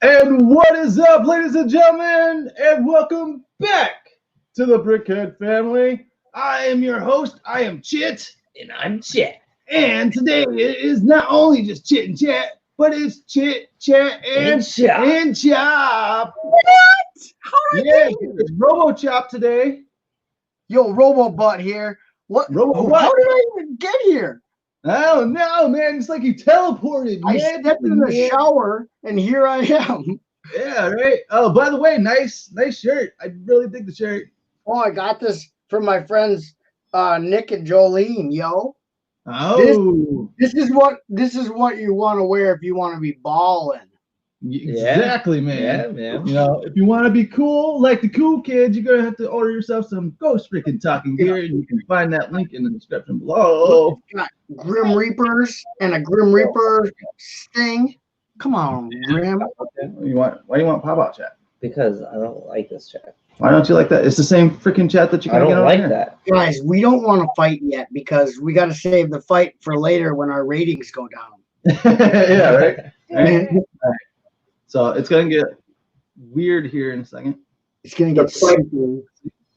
And what is up, ladies and gentlemen, and welcome back to the Brickhead family. I am your host, I am Chit, And I'm Chit. and today it is not only just Chit and Chat, but it's Chit, Chat, And Chop. and Chop. What? How did I Yeah, get here? it's Robo Chop today. Yo, Robo-Butt here. What? Robo How what? did I even get here? Oh no, man, it's like you teleported, I man. stepped in the shower and here I am. Yeah, right. Oh, by the way, nice shirt. I really dig the shirt. Oh, I got this from my friends Nick and Jolene, yo. Oh. This is what you want to wear if you want to be balling. Exactly, man. Yeah, man. You know, if you want to be cool, like the cool kids, you're gonna have to order yourself some Ghost Freaking Talking gear, and you can find that link in the description below. Got Grim Reapers and a Grim Reaper sting. Come on, Grim. Why do you want pop out chat? Because I don't like this chat. Why don't you like that? It's the same freaking chat that you I can get don't on like here. that. Guys, we don't want to fight yet because we got to save the fight for later when our ratings go down. Yeah, right. Right. So it's gonna get weird here in a second. It's gonna get spicy.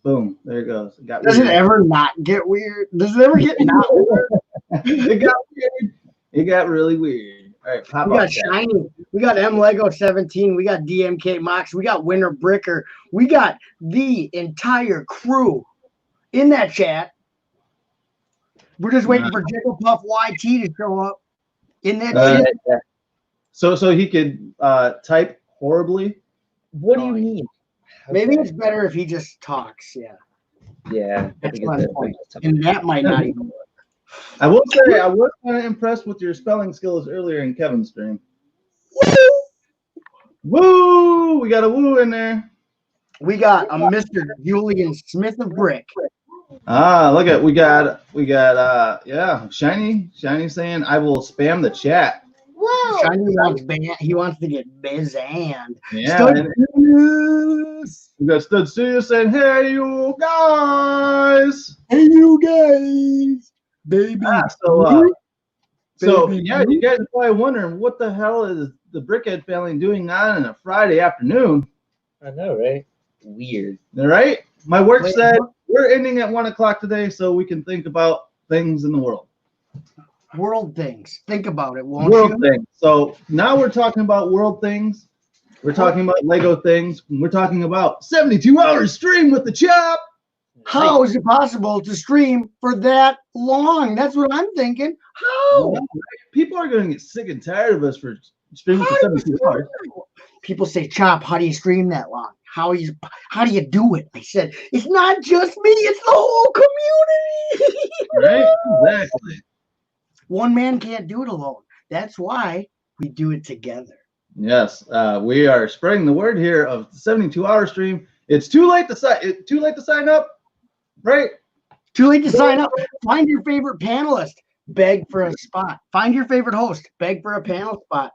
Boom, there it goes. It got Does it weird. ever not get weird? Does it ever get not weird? It got weird. It got really weird. All right, pop We out got chat. Shiny. We got M Lego 17. We got DMK Mox. We got Winter Bricker. We got the entire crew in that chat. We're just waiting for Jigglepuff YT to show up in that Uh, chat. So he could type horribly. What do you mean? Maybe Okay. it's better if he just talks. Yeah. Yeah. I That's think one it's point. And that might not even work. I will say I was kind of impressed with your spelling skills earlier in Kevin's stream. Woo! We got a woo in there. We got a Mr. Julian Smith of Brick. Ah, look at we got yeah, Shiny saying I will spam the chat. Shiny wants he wants to get bizanned. Yeah, Stud and Julius. we got Stud Studio saying, "Hey you guys." Hey, you guys, baby. So Baby. yeah, you guys are probably wondering what the hell is the Brickhead family doing on a Friday afternoon? I know, right? Weird. All right. My work Wait, said what? we're ending at 1:00 today, so we can think about things in the world. World things. Think about it, won't World you? things. So now we're talking about world things. We're talking about Lego things. We're talking about 72 hours stream with the chop. How is it possible to stream for that long? That's what I'm thinking. How? People are going to get sick and tired of us for streaming for How do you 72 stream hours. that? People say, Chop, how do you stream that long? How do you do it? I said, it's not just me, it's the whole community. Right? Exactly. One man can't do it alone. That's why we do it together. Yes, we are spreading the word here of the 72-hour stream. It's too late to sign up, right? Too late to sign up. Find your favorite panelist. Beg for a spot. Find your favorite host. Beg for a panel spot.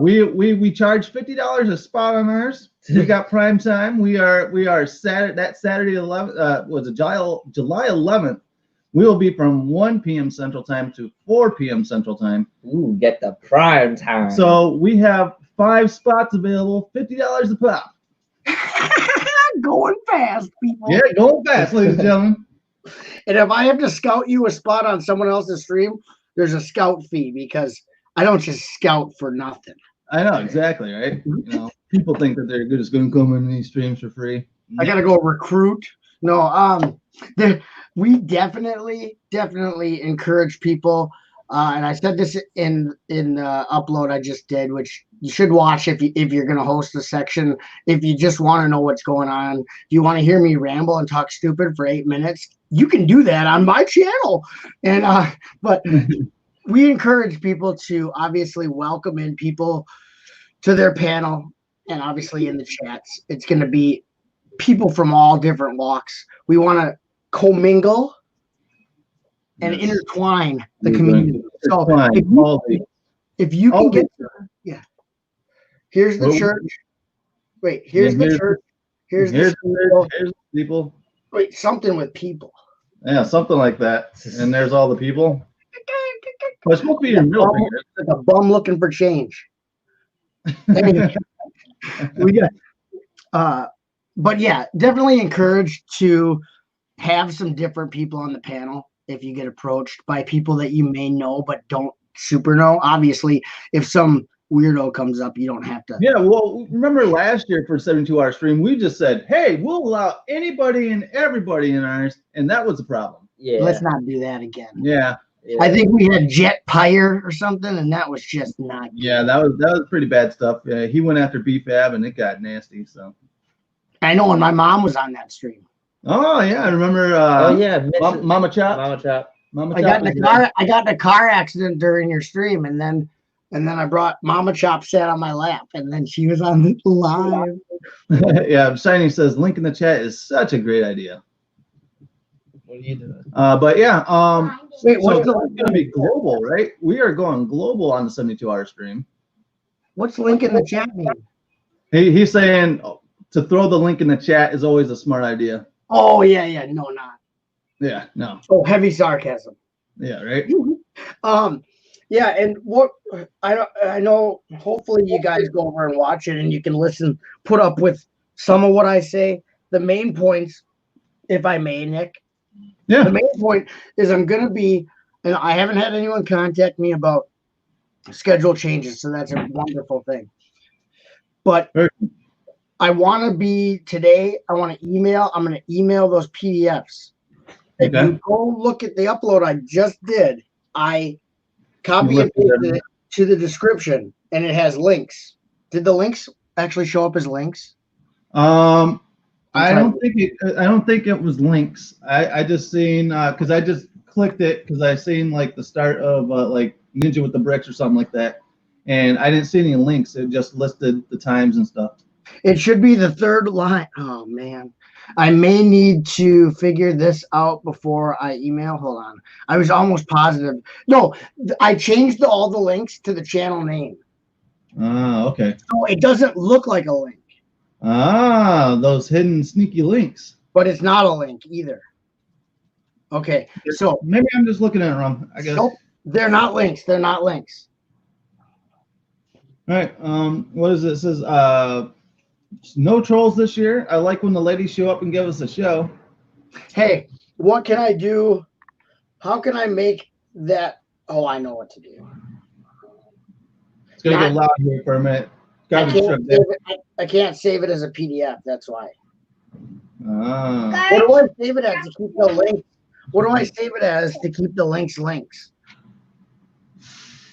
We charge $50 a spot on ours. We got prime time. We are Saturday 11th. Was it July 11th? We will be from 1 p.m. Central Time to 4 p.m. Central Time. Ooh, get the prime time. So we have 5 spots available, $50 a pop. Going fast, people. Yeah, going fast, ladies and gentlemen. And if I have to scout you a spot on someone else's stream, there's a scout fee because I don't just scout for nothing. I know exactly, right? You know, people think that they're just going to come in these streams for free. I gotta go recruit. No, we definitely encourage people. And I said this in the upload I just did, which you should watch if you're gonna host a section. If you just want to know what's going on, if you want to hear me ramble and talk stupid for 8 minutes, you can do that on my channel. And but we encourage people to obviously welcome in people to their panel, and obviously in the chats, it's going to be people from all different walks. We want to commingle and Yes. intertwine the We're community. going to So intertwine if you all can the- get, yeah, here's the Well, church. Wait, here's yeah, the here's- church. Here's here's the people. wait, something with people. Yeah, something like that. And there's all the people. Well, it's supposed to be your middle finger. Like a bum looking for change. Anyway, we got, but yeah, definitely encouraged to have some different people on the panel if you get approached by people that you may know but don't super know. Obviously, if some weirdo comes up, you don't have to. Yeah, well, remember last year for 72-hour stream, we just said, hey, we'll allow anybody and everybody in ours, and that was the problem. Yeah. Let's not do that again. Yeah. Yeah. I think we had Jet Pyre or something, and that was just not good. Yeah, that was pretty bad stuff. Yeah, he went after BFAB and it got nasty. So. I know when my mom was on that stream. Oh yeah, I remember. Oh yeah, Mama Chop. Mama Chop. Mama I Chop. got in a car accident during your stream, and then I brought Mama Chop sat on my lap, and then she was on the live. Yeah, Shiny says link in the chat is such a great idea. What are you doing? But yeah, Wait, so what's it's going to be global, right? We are going global on the 72-hour stream. what's link in the chat mean? He's saying to throw the link in the chat is always a smart idea. Oh yeah, no, not. Yeah, no. Oh, heavy sarcasm. Yeah, right. Yeah, and what I know. Hopefully, you guys go over and watch it, and you can listen, put up with some of what I say. The main points, if I may, Nick. Yeah. The main point is I'm gonna be, and I haven't had anyone contact me about schedule changes, so that's a wonderful thing. But I want to be today. I want to email. I'm going to email those PDFs. If you go look at the upload I just did, I copy and pasted it to the description, and it has links. Did the links actually show up as links? I don't think it was links. I just seen because I just clicked it because I seen like the start of like Ninja with the Bricks or something like that, and I didn't see any links. It just listed the times and stuff. It should be the third line. Oh man, I may need to figure this out before I email. Hold on, I was almost positive. No, I changed all the links to the channel name. Okay. So it doesn't look like a link. Those hidden sneaky links. But it's not a link either. Okay, so maybe I'm just looking at it wrong. I guess. Nope, they're not links. They're not links. All right. What is it? It says no trolls this year. I like when the ladies show up and give us a show. Hey, what can I do? How can I make that? Oh, I know what to do. It's gonna get loud here for a minute. I can't save it as a PDF. That's why. Ah. What do I save it as to keep the links? What do I save it as to keep the links?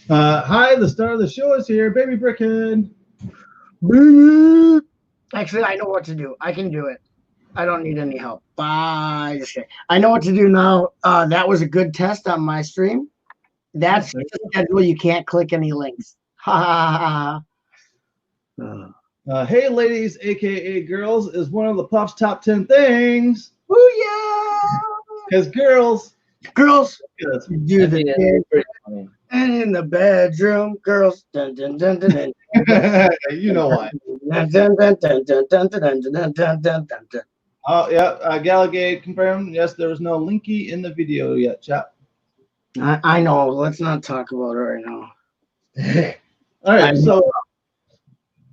Hi, the star of the show is here, Baby Brickhead. Actually, I know what to do. I can do it. I don't need any help. Bye. I know what to do now. That was a good test on my stream. That's the schedule. You can't click any links. Ha ha ha. Hey, ladies, aka girls, is one of the Puff's top 10 things. Oh yeah. Because girls do the thing. And in the bedroom, girls. Dun, dun, dun, dun, dun. You know why. Dun, dun, dun, dun, dun, dun, dun, dun, dun, dun, dun. Oh, yeah. Galagade confirmed. Yes, there was no linky in the video yet, chap. I know. Let's not talk about it right now. All right. So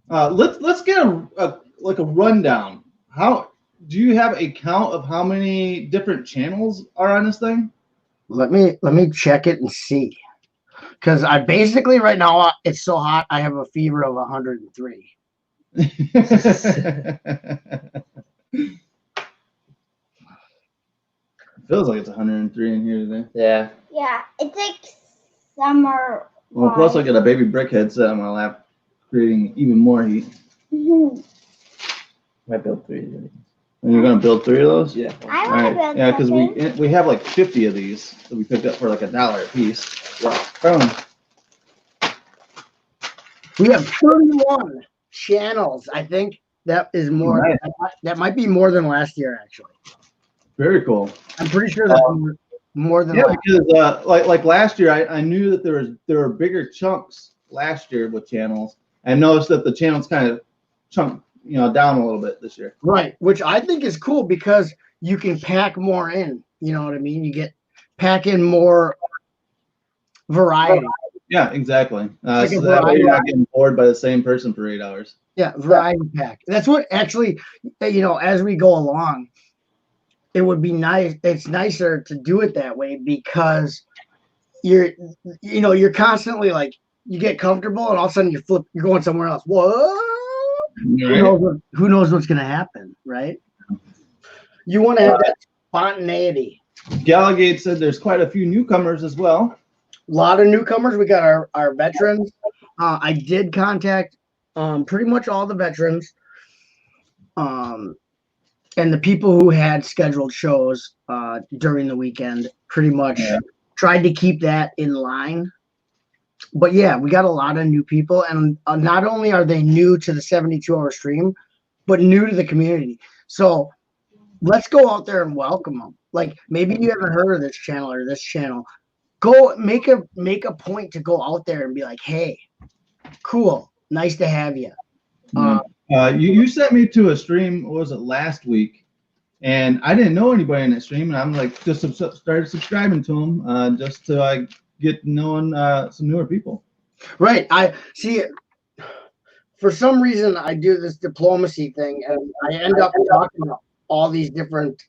let's get a rundown. How do you have a count of how many different channels are on this thing? Let me check it and see. Because I basically right now it's so hot I have a fever of 103. Feels like it's 103 in here today. Yeah. Yeah, it's like summer. Well, plus I got a Baby Brickhead set on my lap, creating even more heat. Might build 3 of these. And you're gonna build 3 of those? Yeah. I All want to right. build Yeah, because something. we have like 50 of these that we picked up for like $1 a piece. Yeah. Boom. We have 31 channels. I think that is more. Nice. That might be more than last year, actually. Very cool. I'm pretty sure that's more than Yeah, last because like last year, I knew that there were bigger chunks last year with channels. I noticed that the channels kind of chunked, down a little bit this year. Right, which I think is cool because you can pack more in. You know what I mean? You pack in more variety. Yeah, exactly. Like So a that way variety you're not getting bored by the same person for 8 hours. Yeah, variety pack. That's what actually, as we go along, it would be nice. It's nicer to do it that way because you're constantly like you get comfortable and all of a sudden you're going somewhere else. What? Right. Who knows what's gonna happen, right? You want to have that spontaneity. Gallagate said there's quite a few newcomers as well. A lot of newcomers. We got our veterans. I did contact pretty much all the veterans. And the people who had scheduled shows during the weekend pretty much tried to keep that in line. But yeah, we got a lot of new people, and not only are they new to the 72-hour stream, but new to the community. So let's go out there and welcome them. Like maybe you haven't heard of this channel or this channel. Go make a point to go out there and be like, hey, cool, nice to have you. You sent me to a stream. What was it, last week? And I didn't know anybody in that stream, and I'm like just started subscribing to them just to get knowing some newer people. Right. I see. For some reason, I do this diplomacy thing, and I end up talking about all these different.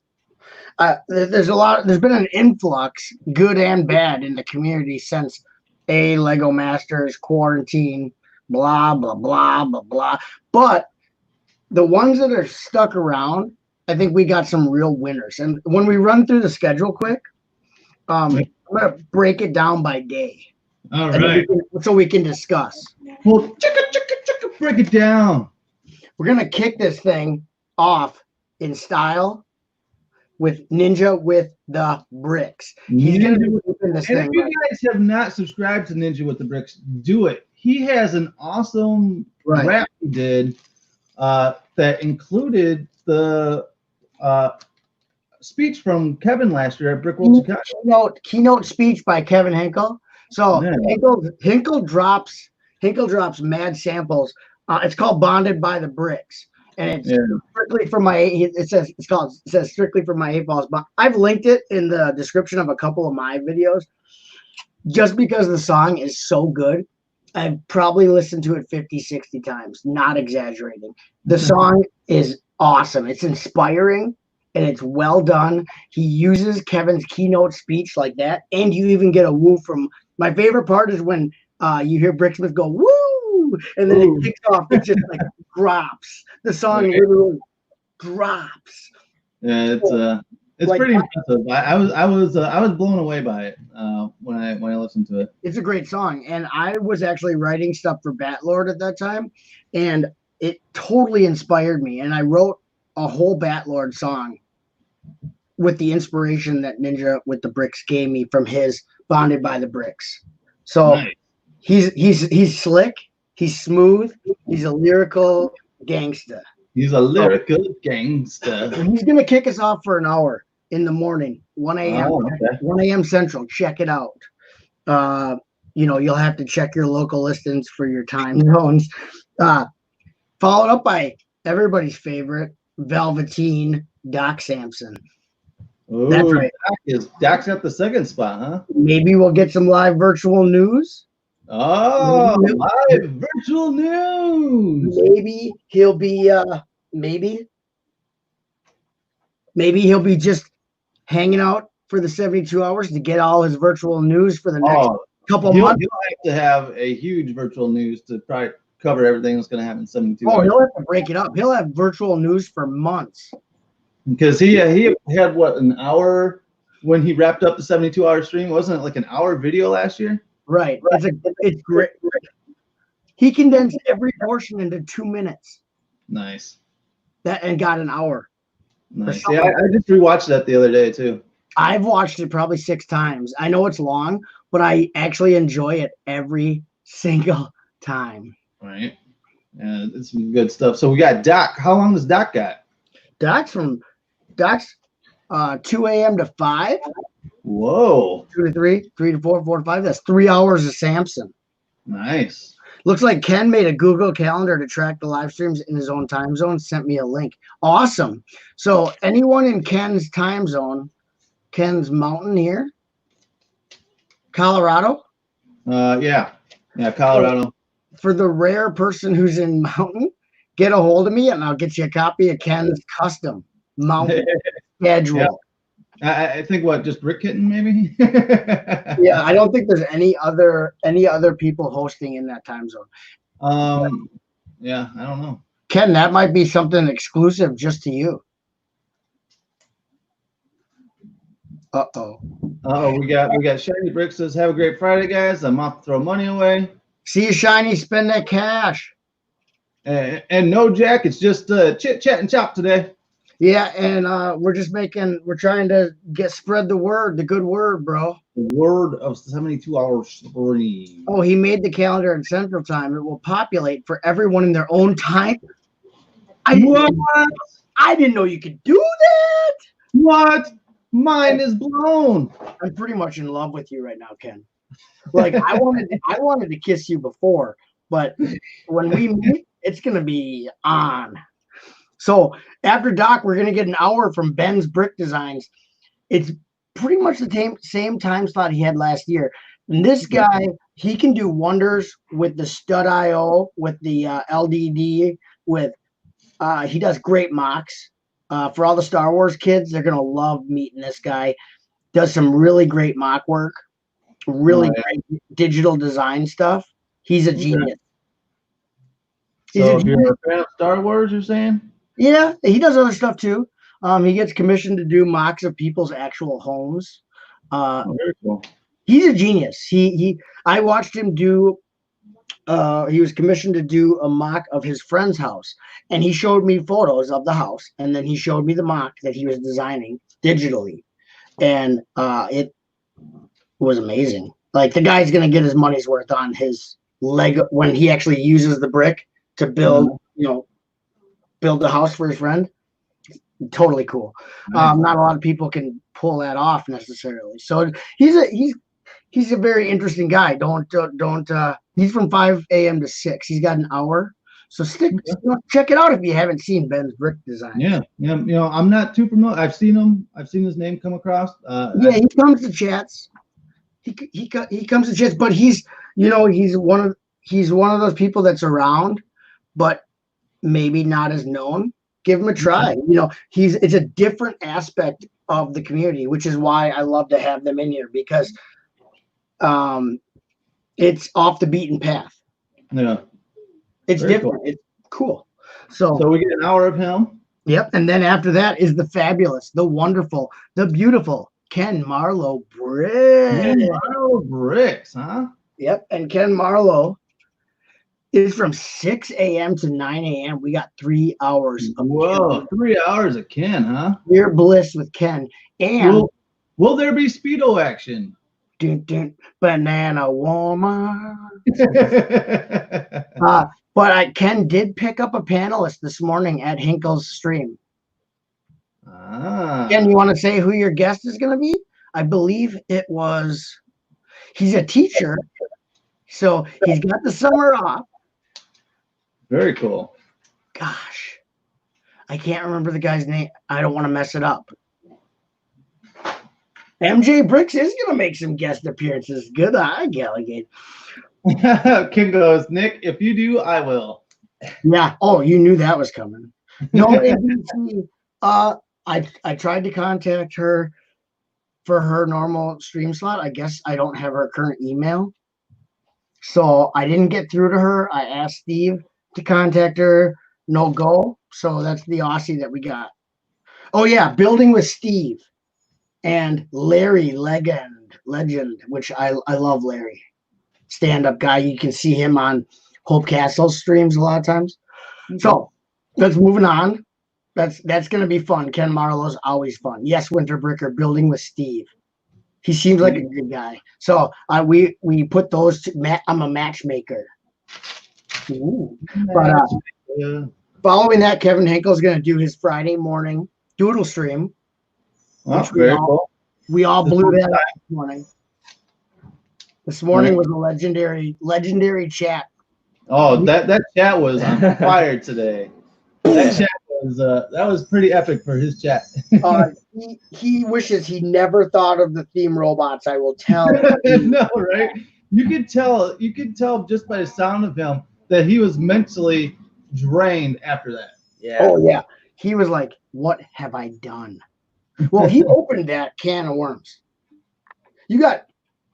There's been an influx, good and bad, in the community since Lego Masters, quarantine, blah blah blah blah blah. But the ones that are stuck around, I think we got some real winners. And when we run through the schedule quick, I'm gonna break it down by day. All right. So we can discuss. Well, break it down. We're gonna kick this thing off in style with Ninja with the Bricks. He's gonna be whipping this thing. If you guys have not subscribed to Ninja with the Bricks, do it. He has an awesome rap he did that included the speech from Kevin last year at Brick World Chicago. Keynote speech by Kevin Hinkle. So Hinkle drops mad samples. It's called "Bonded by the Bricks," and it's strictly for my. It says strictly for my 8 balls. But I've linked it in the description of a couple of my videos, just because the song is so good. I've probably listened to it 50, 60 times, not exaggerating. The song is awesome. It's inspiring and it's well done. He uses Kevin's keynote speech like that, and you even get a woo from. My favorite part is when you hear Bricksmith go woo, and then it kicks off. It just like drops. The song literally drops. Yeah, it's like, pretty impressive. I was blown away by it when I listened to it. It's a great song, and I was actually writing stuff for Batlord at that time, and it totally inspired me. And I wrote a whole Batlord song with the inspiration that Ninja with the Bricks gave me from his Bonded by the Bricks. So nice. He's slick, he's smooth, he's a lyrical gangster. He's a lyrical gangster. And he's gonna kick us off for an hour in the morning, 1 a.m. 1 a.m. Central. Check it out. You'll have to check your local listings for your time zones. Followed up by everybody's favorite, Velveteen Doc Sampson. Ooh, that's right. Doc's got the second spot, huh? Maybe we'll get some live virtual news. Oh, live virtual news. Maybe he'll be maybe he'll be just hanging out for the 72 hours to get all his virtual news for the next couple of months. He'll have to have a huge virtual news to probably cover everything that's going to happen in 72 hours. He'll have to break it up. He'll have virtual news for months. Because he had what, an hour when he wrapped up the 72-hour stream? Wasn't it like an hour video last year? Right. It's great. He condensed every portion into 2 minutes. Nice. And got an hour. Nice. Yeah, I just rewatched that the other day too. I've watched it probably 6 times. I know it's long, but I actually enjoy it every single time. Right. Yeah, it's some good stuff. So we got Doc. How long does Doc got? Doc's 2 a.m. to 5. Whoa. 2 to 3, 3 to 4, 4 to 5. That's 3 hours of Samson. Nice. Looks like Ken made a Google Calendar to track the live streams in his own time zone. Sent me a link. Awesome. So anyone in Ken's time zone, Ken's mountain here, Colorado, Yeah, Colorado. For the rare person who's in Mountain, get a hold of me and I'll get you a copy of Ken's custom Mountain schedule. I think just Brick Kitten maybe. Yeah, I don't think there's any other people hosting in that time zone. Yeah, I don't know. Ken, that might be something exclusive just to you. We got Shiny Brick says, "Have a great Friday, guys. I'm off to throw money away." See you, Shiny. Spend that cash. And no Jack. It's just chit chat and chop today. Yeah, and we're trying to spread the good word, bro. The word of 72-hour stream. Oh, he made the calendar in Central Time. It will populate for everyone in their own time. I didn't know you could do that. What? Mind is blown. I'm pretty much in love with you right now, Ken. Like I wanted to kiss you before, but when we meet, it's gonna be on. So after Doc, we're gonna get an hour from Ben's Brick Designs. It's pretty much the same time slot he had last year. And this guy, he can do wonders with the Stud IO, with the LDD, he does great mocks. For all the Star Wars kids, they're gonna love meeting this guy. Does some really great mock work, really great digital design stuff. He's a genius. So if you're a fan of Star Wars, you're saying? Yeah, he does other stuff too. He gets commissioned to do mocks of people's actual homes. Very cool. He's a genius. I watched him do. He was commissioned to do a mock of his friend's house, and he showed me photos of the house, and then he showed me the mock that he was designing digitally, and it was amazing. Like the guy's gonna get his money's worth on his Lego when he actually uses the brick to build, build the house for his friend. Totally cool. Not a lot of people can pull that off necessarily. So he's a very interesting guy. He's from 5 a.m. to 6. He's got an hour. So check it out if you haven't seen Ben's Brick Design. Yeah. I'm not too familiar. I've seen him. I've seen his name come across. He comes to chats. He comes to chats, but he's one of those people that's around, but maybe not as known. Give him a try. It's a different aspect of the community, which is why I love to have them in here because it's off the beaten path. Yeah. It's very different. Cool. It's cool. So we get an hour of him. Yep. And then after that is the fabulous, the wonderful, the beautiful Ken Marlowe Bricks, huh? Yep. And Ken Marlowe is from 6 a.m. to 9 a.m. We got 3 hours of Ken. 3 hours of Ken, huh? Pure bliss with Ken. And will there be Speedo action? Banana woman. But Ken did pick up a panelist this morning at Hinkle's stream. Ken, you want to say who your guest is going to be? I believe he's a teacher, so he's got the summer off. Very cool. Gosh, I can't remember the guy's name. I don't want to mess it up. MJ Bricks is going to make some guest appearances. Good eye, Galligate. Ken goes, Nick, if you do, I will. Yeah. Oh, you knew that was coming. No, I tried to contact her for her normal stream slot. I guess I don't have her current email. So I didn't get through to her. I asked Steve to contact her. No go. So that's the Aussie that we got. Oh, yeah. Building with Steve and Larry Legend, which I love Larry. Stand-up guy. You can see him on Hope Castle streams a lot of times. So let's moving on. That's going to be fun. Ken Marlowe's always fun. Yes, Winterbricker, Building with Steve. He seems like a good guy. So we put those. I'm a matchmaker. Ooh. But following that, Kevin Hinkle's going to do his Friday morning doodle stream. Oh, very cool. We all blew that up this morning. This morning was a legendary chat. Oh, that chat was on fire today. That chat was pretty epic for his chat. He wishes he never thought of the theme robots. I will tell. No, right? you could tell just by the sound of him that he was mentally drained after that. Yeah. Oh yeah, he was like, "What have I done?" Well, he opened that can of worms. You got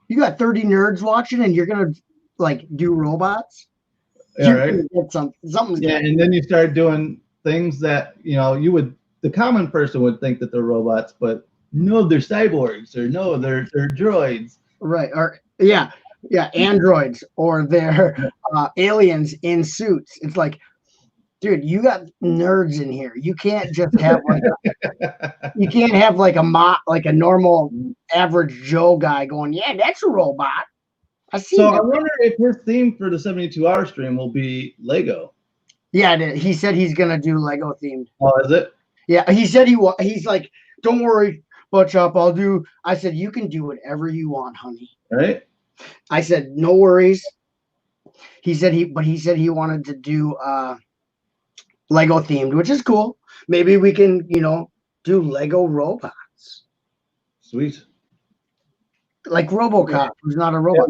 30 nerds watching, and you're gonna like do robots. Yeah, You're right. gonna get something's Yeah, and then you start doing things that the common person would think that they're robots, but no, they're cyborgs, or no, they're droids. right. Or yeah, androids, or they're aliens in suits. It's like, dude, you got nerds in here. You can't just have like a normal average Joe guy going, yeah, that's a robot. I see. So I wonder if his theme for the 72-hour stream will be Lego. Yeah, he said he's gonna do Lego themed. Oh, is it? Yeah, he said he's like, don't worry, Butchop, I said, you can do whatever you want, honey. Right? I said, no worries. He said he wanted to do Lego themed, which is cool. Maybe we can, do Lego robots. Sweet. Like RoboCop, who's not a robot.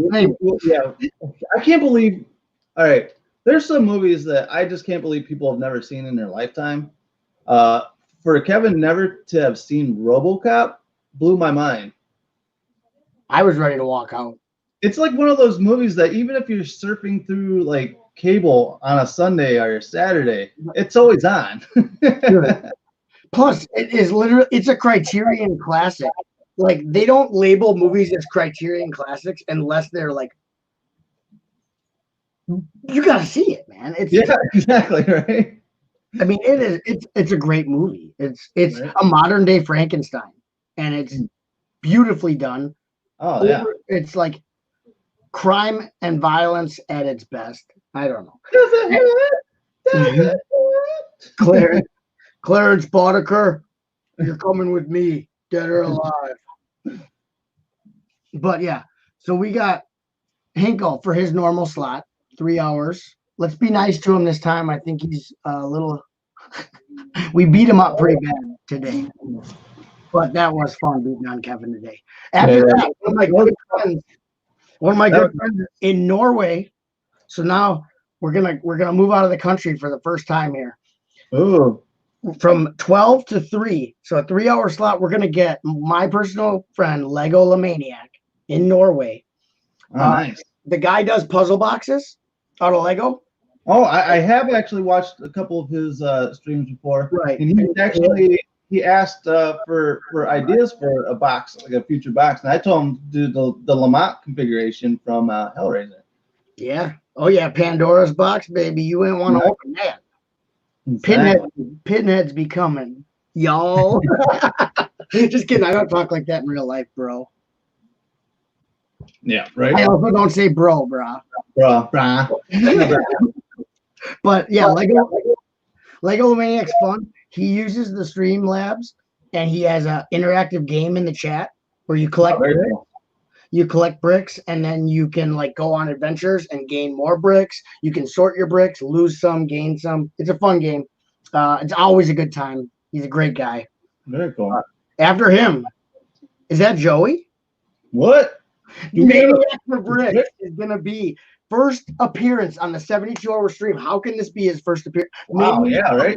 Yeah. I can't believe. All right. There's some movies that I just can't believe people have never seen in their lifetime. For Kevin never to have seen RoboCop blew my mind. I was ready to walk out. It's like one of those movies that even if you're surfing through like cable on a Sunday or a Saturday, it's always on. Plus, it's a Criterion classic. Like, they don't label movies as Criterion classics unless they're like, you gotta see it, man. Yeah, exactly, right. I mean, it's a great movie. It's Right. a modern day Frankenstein, and it's beautifully done. Oh yeah. It's like crime and violence at its best. I don't know. Clarence Boddicker, you're coming with me, dead or alive. But yeah, so we got Hinkle for his normal slot, 3 hours. Let's be nice to him this time. I think he's a little. We beat him up pretty bad today, but that was fun beating on Kevin today. After that, one of my good friends in Norway. So now we're gonna move out of the country for the first time here. Ooh. From 12 to 3, so a 3 hour slot. We're gonna get my personal friend Lego Lemaniac in Norway. Oh, nice. The guy does puzzle boxes out of Lego. Oh, I have actually watched a couple of his streams before. Right. And he asked for ideas for a box, like a future box, and I told him to do the Lamont configuration from Hellraiser. Yeah. Oh yeah, Pandora's box, baby. You ain't want to open that. Pinhead's be coming, y'all. Just kidding. I don't talk like that in real life, bro. Yeah, right. I also don't say bro, brah. But yeah, Lego Maniac's fun. He uses the Streamlabs, and he has an interactive game in the chat where you collect bricks, and then you can like go on adventures and gain more bricks. You can sort your bricks, lose some, gain some. It's a fun game. It's always a good time. He's a great guy. Very cool. After him, is that Joey? What? Maniac for Bricks is gonna be first appearance on the 72-hour stream. How can this be his first appearance? Wow, yeah, right.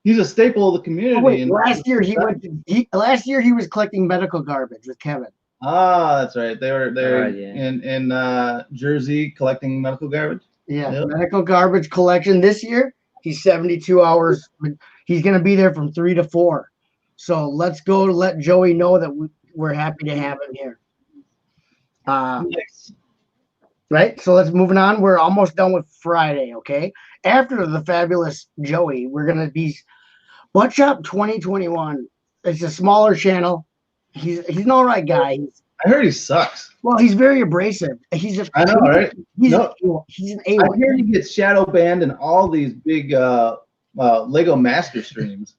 He's a staple of the community. Oh, wait, last year he was collecting medical garbage with Kevin. Ah, that's right. They were yeah. in Jersey collecting medical garbage. Yeah, Yep. medical garbage collection this year. He's 72 hours. He's gonna be there from 3 to 4. So let's go to let Joey know that we're happy to have him here. Nice. Right. So let's moving on. We're almost done with Friday. Okay. After the fabulous Joey, we're gonna be Buttshop 2021. It's a smaller channel. He's an all right guy. I heard he sucks. Well, he's very abrasive. I know, right? He's No. he's an I A1. hear he gets shadow banned in all these big Lego Master streams.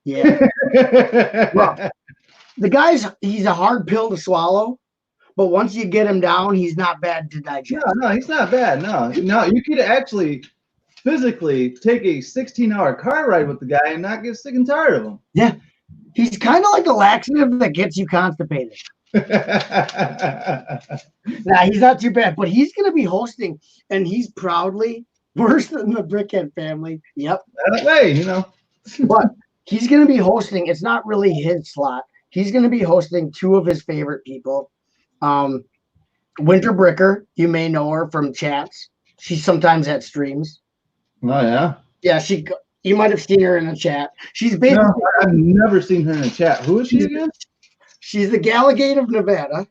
Yeah. Well, he's a hard pill to swallow, but once you get him down, he's not bad to digest. No, he's not bad. No, you could actually physically take a 16-hour car ride with the guy and not get sick and tired of him. Yeah. He's kind of like a laxative that gets you constipated. Nah, he's not too bad, but he's going to be hosting, and he's proudly worse than the Brickhead family. Yep. That way, you know. But he's going to be hosting. It's not really his slot. He's going to be hosting two of his favorite people. Winter Bricker, you may know her from chats. She's sometimes at streams. Oh yeah. Yeah, you might have seen her in the chat. She's basically No, I've never seen her in a chat. Who is she again? she's the Galligate of Nevada.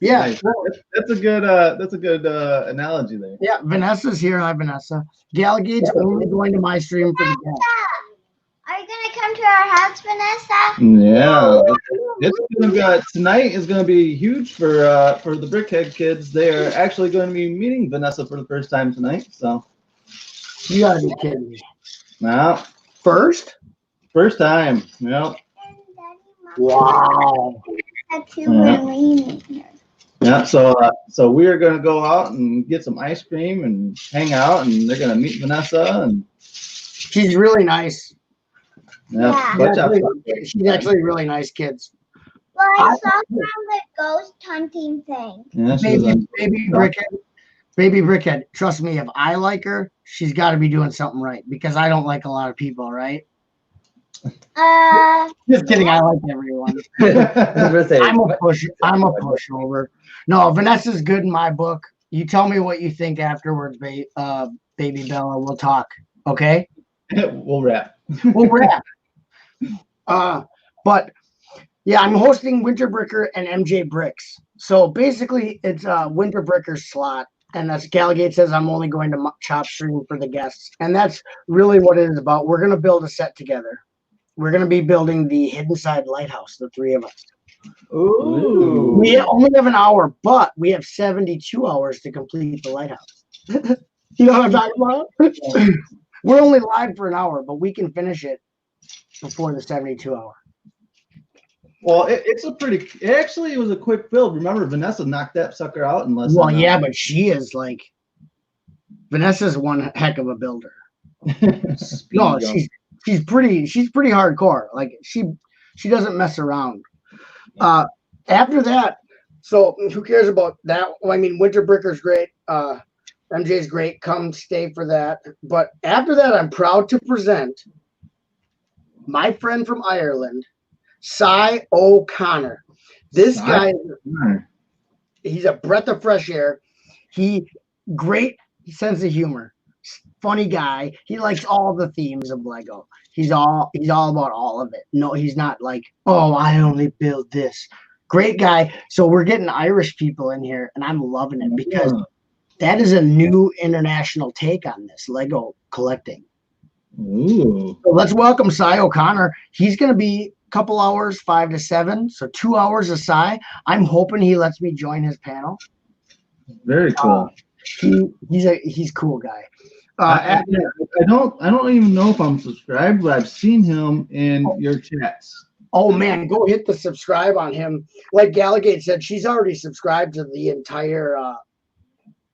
Yeah, Nice. That's a good analogy there. yeah. Vanessa's here. Hi, Vanessa. Galligate's only going to my stream for the guests. Are you gonna come to our house, Vanessa? Yeah, it's gonna be, tonight is gonna be huge for the Brickhead kids. They're actually going to be meeting Vanessa for the first time tonight. So You gotta be kidding me. now, First? first time. Yep. Wow. Yeah. So we are gonna go out and get some ice cream and hang out, and they're gonna meet Vanessa, and She's really nice. yeah. She's actually really nice kids. Well, I saw her on the ghost hunting thing. Yeah, she was Baby Brickhead, trust me, if I like her, she's got to be doing something right because I don't like a lot of people, right? Just kidding. I like everyone. I'm a pushover. No, Vanessa's good in my book. You tell me what you think afterwards, baby Bella. We'll talk. Okay? We'll wrap. We'll wrap. But yeah, I'm hosting Winter Bricker and MJ Bricks. So basically, it's Winter Bricker's slot, and that's Galligate says I'm only going to chop stream for the guests, and that's really what it is about. We're gonna build a set together. We're gonna be building the Hidden Side Lighthouse, the three of us. Ooh. We only have an hour, but we have 72 hours to complete the lighthouse. You know what I'm talking about? We're only live for an hour, but we can finish it before the 72 hour. Well, it actually was a quick build. Remember, Vanessa knocked that sucker out in less than an Yeah, hour. but Vanessa's one heck of a builder. No, she's pretty hardcore. Like she doesn't mess around. After that, so who cares about that? Well, I mean, Winter Bricker's great. MJ's great. Come stay for that. But after that, I'm proud to present my friend from Ireland, Cy O'Connor. This guy, he's a breath of fresh air. Great sense of humor. Funny guy. He likes all the themes of Lego. He's all about all of it. No, he's not like, oh, I only build this. Great guy. So we're getting Irish people in here, and I'm loving it because that is a new international take on this Lego collecting. Ooh. So let's welcome Cy O'Connor. He's going to be a couple hours, 5 to 7. So 2 hours of Cy. I'm hoping he lets me join his panel. Very cool. He's a cool guy. I don't even know if I'm subscribed, but I've seen him in your chats. Oh man, go hit the subscribe on him. Like Galligate said, she's already subscribed to the entire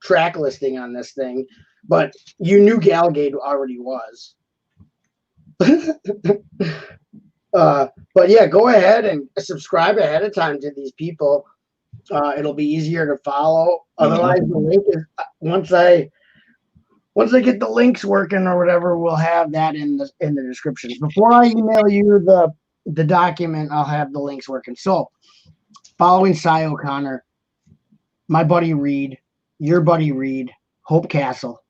track listing on this thing, but you knew Galligate already was. But yeah, go ahead and subscribe ahead of time to these people. It'll be easier to follow. Otherwise, the link is once I get the links working or whatever, we'll have that in the descriptions. Before I email you the document, I'll have the links working. So, following Cy O'Connor, my buddy Reed, your buddy Reed, Hope Castle,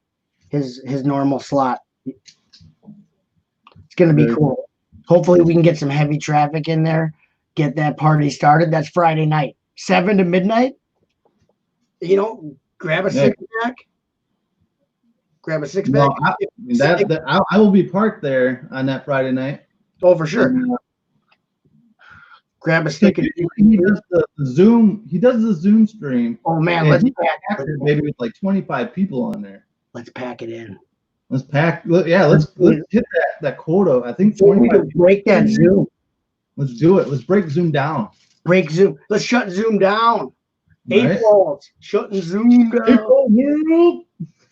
his normal slot. It's gonna be cool. Hopefully, we can get some heavy traffic in there, get that party started. That's Friday night, 7 to midnight. You know, grab a six-pack. Grab a six-pack. No, I will be parked there on that Friday night. Oh, for sure. Grab a stick. He does the Zoom. He does the Zoom stream. Oh man, let's pack it. Maybe with like 25 people on there. Let's pack it in. Let's pack. Yeah, let's hit that quota. I think 25. Break that Zoom. Let's do it. Let's break Zoom down. Break Zoom. Let's shut Zoom down. Right? Eight balls. Shutting Zoom down.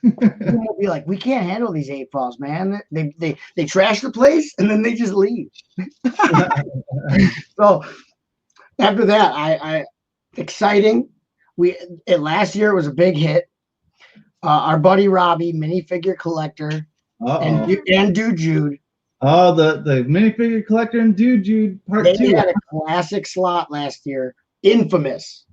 People will be like, we can't handle these 8 falls, man. They trash the place and then they just leave. So after that, I exciting. Last year it was a big hit. Our buddy Robbie, minifigure collector, and Dude Jude. Oh, the minifigure collector and Dude Jude part They 2. had a classic slot last year. Infamous.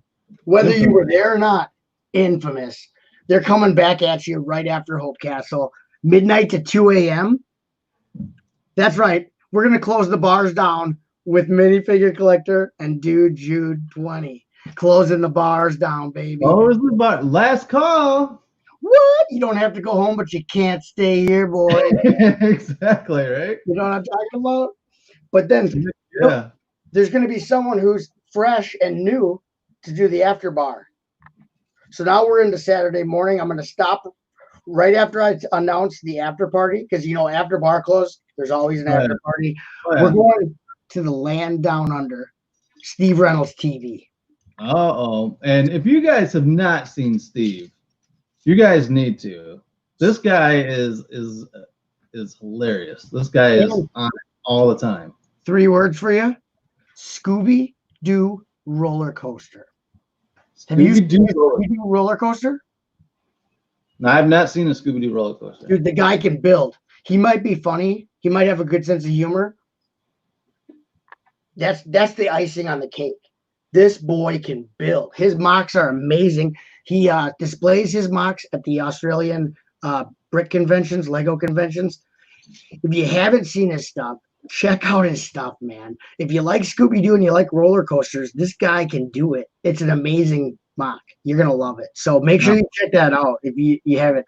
Whether you were there or not, infamous. They're coming back at you right after Hope Castle, midnight to 2 a.m. That's right. We're going to close the bars down with minifigure collector and Dude Jude 20. Closing the bars down, baby. Oh, is the bar last call? What? You don't have to go home, but you can't stay here, boy. Exactly, right? You know what I'm talking about? But then Yeah. there's going to be someone who's fresh and new to do the after bar. So now we're into Saturday morning. I'm going to stop right after I announce the after party because, after bar close, there's always an after party. Oh, yeah. We're going to the land down under, Steve Reynolds TV. Uh-oh. And if you guys have not seen Steve, you guys need to. This guy is hilarious. This guy is on it all the time. 3 words for you: Scooby-Doo roller coaster. Have you seen a Scooby-Doo roller coaster? No, I've not seen a Scooby-Doo roller coaster. Dude, the guy can build. He might be funny. He might have a good sense of humor. That's the icing on the cake. This boy can build. His mocks are amazing. He displays his mocks at the Australian brick conventions, Lego conventions. If you haven't seen his stuff, check out his stuff, man. If you like Scooby-Doo and you like roller coasters, this guy can do it. It's an amazing mock. You're going to love it. So make sure you check that out if you haven't.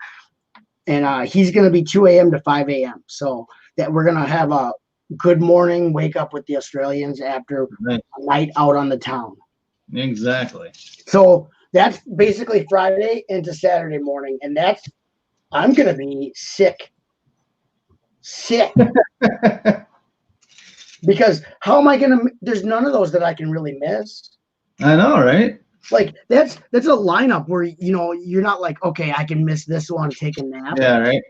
And he's going to be 2 a.m. to 5 a.m. So that we're going to have a good morning, wake up with the Australians after a night out on the town. Exactly. So that's basically Friday into Saturday morning. And I'm going to be sick. Because how am I going to, there's none of those that I can really miss. I know, right? Like that's a lineup where, you're not like, okay, I can miss this one, take a nap. Yeah, right.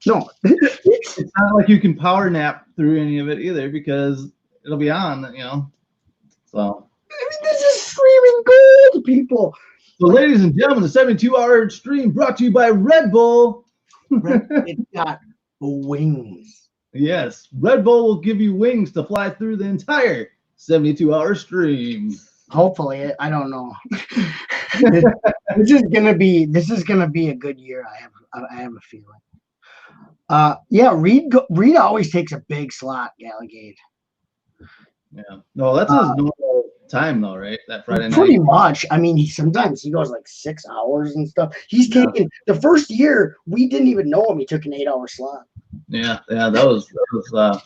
No, it's not like you can power nap through any of it either because it'll be on, So. I mean, this is streaming gold, people. So, ladies and gentlemen, the 72-hour stream brought to you by Red Bull. It's got wings. Yes, Red Bull will give you wings to fly through the entire 72-hour stream. Hopefully, I don't know. This is gonna be a good year. I have a feeling. Yeah, Reed always takes a big slot, Gallagade. Yeah, no, that's his normal time though, right? That Friday night. Pretty much. I mean, sometimes he goes like 6 hours and stuff. He's taking the first year we didn't even know him. He took an 8-hour slot. Yeah, that was the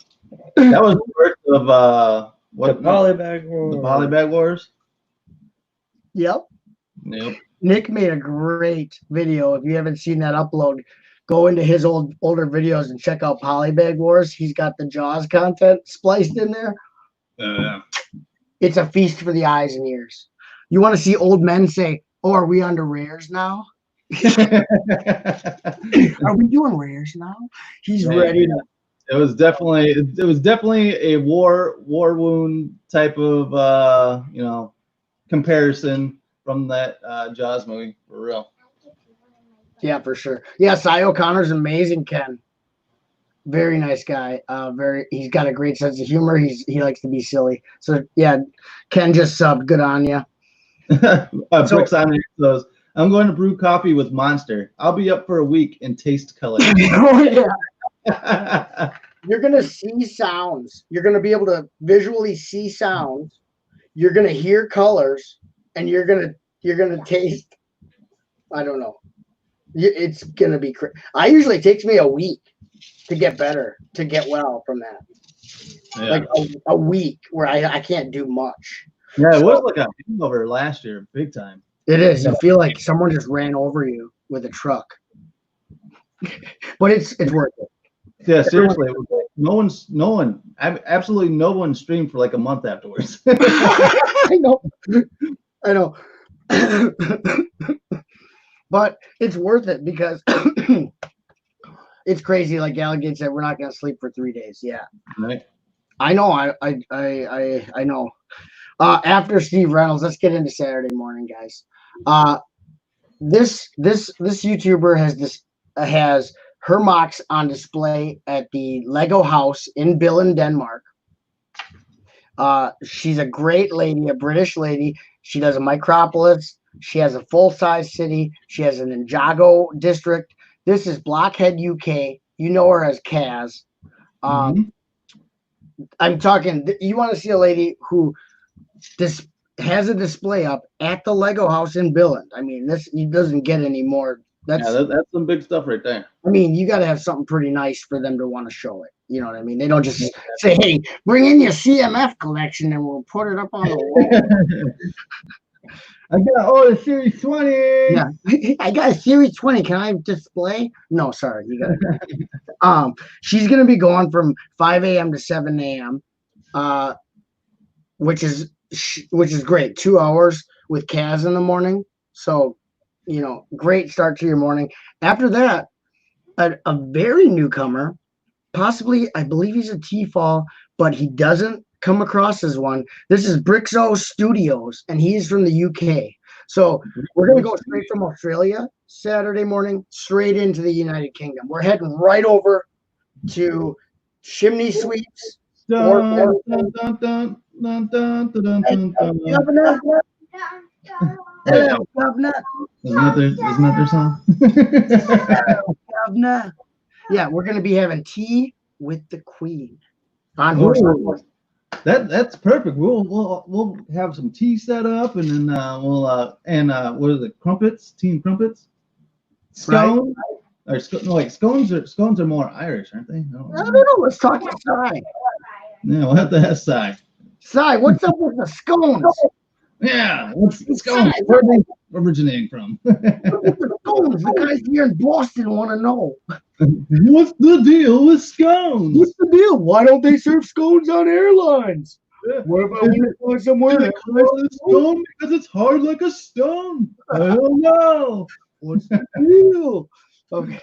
birth of what? The Polybag Wars. The Polybag Wars. Yep. Nick made a great video. If you haven't seen that upload, go into his older videos and check out Polybag Wars. He's got the Jaws content spliced in there. It's a feast for the eyes and ears. You want to see old men say, "Oh, are we under rares now? Are we doing rares now?" He's ready to. It was definitely a war wound type of comparison from that Jaws movie, for real. Yeah, for sure. Yeah, Cy O'Connor's amazing, Ken. Very nice guy. He's got a great sense of humor. He likes to be silly. So yeah, Ken just subbed. Good on you. Brooks on those. I'm going to brew coffee with Monster. I'll be up for a week and taste color. Oh yeah. You're gonna see sounds. You're gonna be able to visually see sounds. You're gonna hear colors, and you're gonna taste. I don't know. It's gonna be. I usually takes me a week to get better, to get well from that. Yeah. Like a week where I can't do much. Yeah, it was like a hangover last year, big time. It is. You feel like someone just ran over you with a truck. But it's worth it. Yeah, seriously. Absolutely no one streamed for like a month afterwards. I know. but it's worth it because it's crazy. Like Alligator said, we're not gonna sleep for 3 days. Yeah, Right. I know. I know. After Steve Reynolds, let's get into Saturday morning, guys. This YouTuber has her mocks on display at the Lego house in Billund, Denmark. She's a great lady, a British lady. She does a micropolis. She has a full-size city. She has an Ninjago district. This is Blockhead, UK. You know her as Kaz. I'm talking. You want to see a lady who has a display up at the Lego house in Billund. I mean, this doesn't get any more. That's some big stuff right there. I mean, you got to have something pretty nice for them to want to show it. You know what I mean? They don't just say, "Hey, bring in your CMF collection and we'll put it up on the wall." I got the Series 20. Yeah, I got a Series 20. Can I display? No, sorry, you got. She's gonna be going from 5 a.m. to 7 a.m. Which is great. 2 hours with Kaz in the morning. So, great start to your morning. After that, a very newcomer, possibly, I believe he's a T-Fall, but he doesn't come across as one. This is Brixo Studios, and he's from the UK. So we're going to go straight from Australia Saturday morning, straight into the United Kingdom. We're heading right over to Chimney Sweeps. Dun, dun, dun, dun, dun, dun, dun, dun, dun. Hello, Governor. Isn't that their song? Governor. Yeah, we're going to be having tea with the Queen on Ooh, that's perfect. We'll have some tea set up, and then what is it? Crumpets, team crumpets, scones, or scones are more Irish, aren't they? I don't know. Let's talk to Cy. Yeah, we'll have to ask Cy. Cy, what's up with the scones? Yeah, what's scones? Where are they originating from? The scones, the guys here in Boston want to know. What's the deal with scones? What's the deal? Why don't they serve scones on airlines? Yeah. What if I want to go somewhere? They call it stone because it's hard like a stone. I don't know. What's the deal? Okay.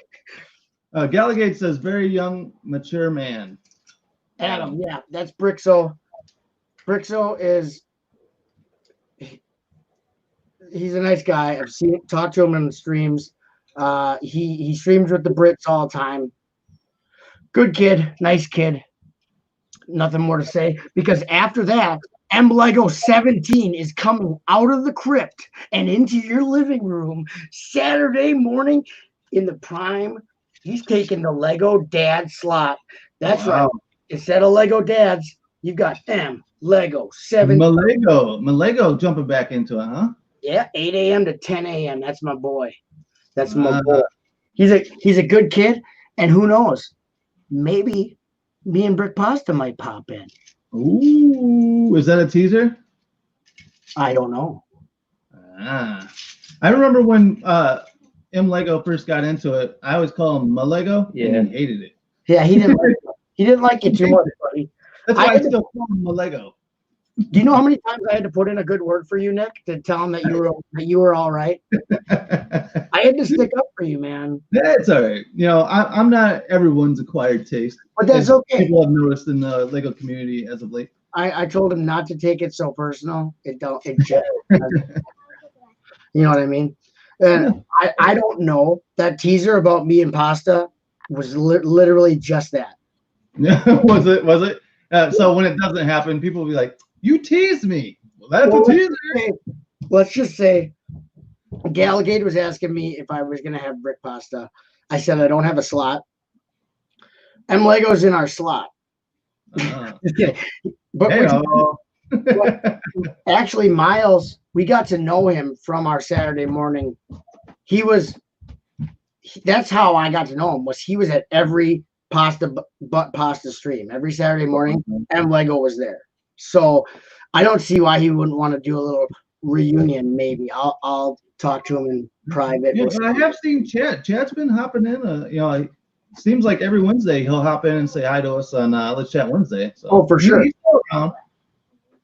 Gallagate says very young, mature man. Adam, yeah, that's Brixo. Brixo is he's a nice guy. I've talked to him in the streams. He streams with the Brits all the time. Good kid, nice kid. Nothing more to say because after that, M Lego 17 is coming out of the crypt and into your living room Saturday morning in the prime. He's taking the Lego Dad slot. That's right. Instead of Lego Dads, you've got M Lego 17. Malego jumping back into it, huh? Yeah, 8 a.m. to 10 a.m. That's my boy. That's my boy. He's a good kid, and who knows? Maybe me and Brick Pasta might pop in. Ooh, is that a teaser? I don't know. I remember when M Lego first got into it. I always call him Malego. Yeah, and he hated it. Yeah, he didn't like it too much, buddy. That's why I still call him Malego. Do you know how many times I had to put in a good word for you, Nick, to tell him that you were all right? I had to stick up for you, man. That's all right. I'm not everyone's acquired taste. But that's okay. People have noticed in the Lego community as of late. I told him not to take it so personal. It just you know what I mean? And I don't know. That teaser about me and Pasta was literally just that. Was it? So when it doesn't happen, people will be like, "You teased me." Well, that's a teaser. Let's just say, Gallagher was asking me if I was going to have brick pasta. I said I don't have a slot. M Lego's in our slot. Just kidding. But actually, Miles, we got to know him from our Saturday morning. That's how I got to know him. He was at every pasta stream every Saturday morning, and Lego was there. So I don't see why he wouldn't want to do a little reunion. Maybe I'll talk to him in private. Yeah, but I have seen Chad. Chad's been hopping in. It seems like every Wednesday he'll hop in and say hi to us on Let's Chat Wednesday. So oh, for sure. He's still around.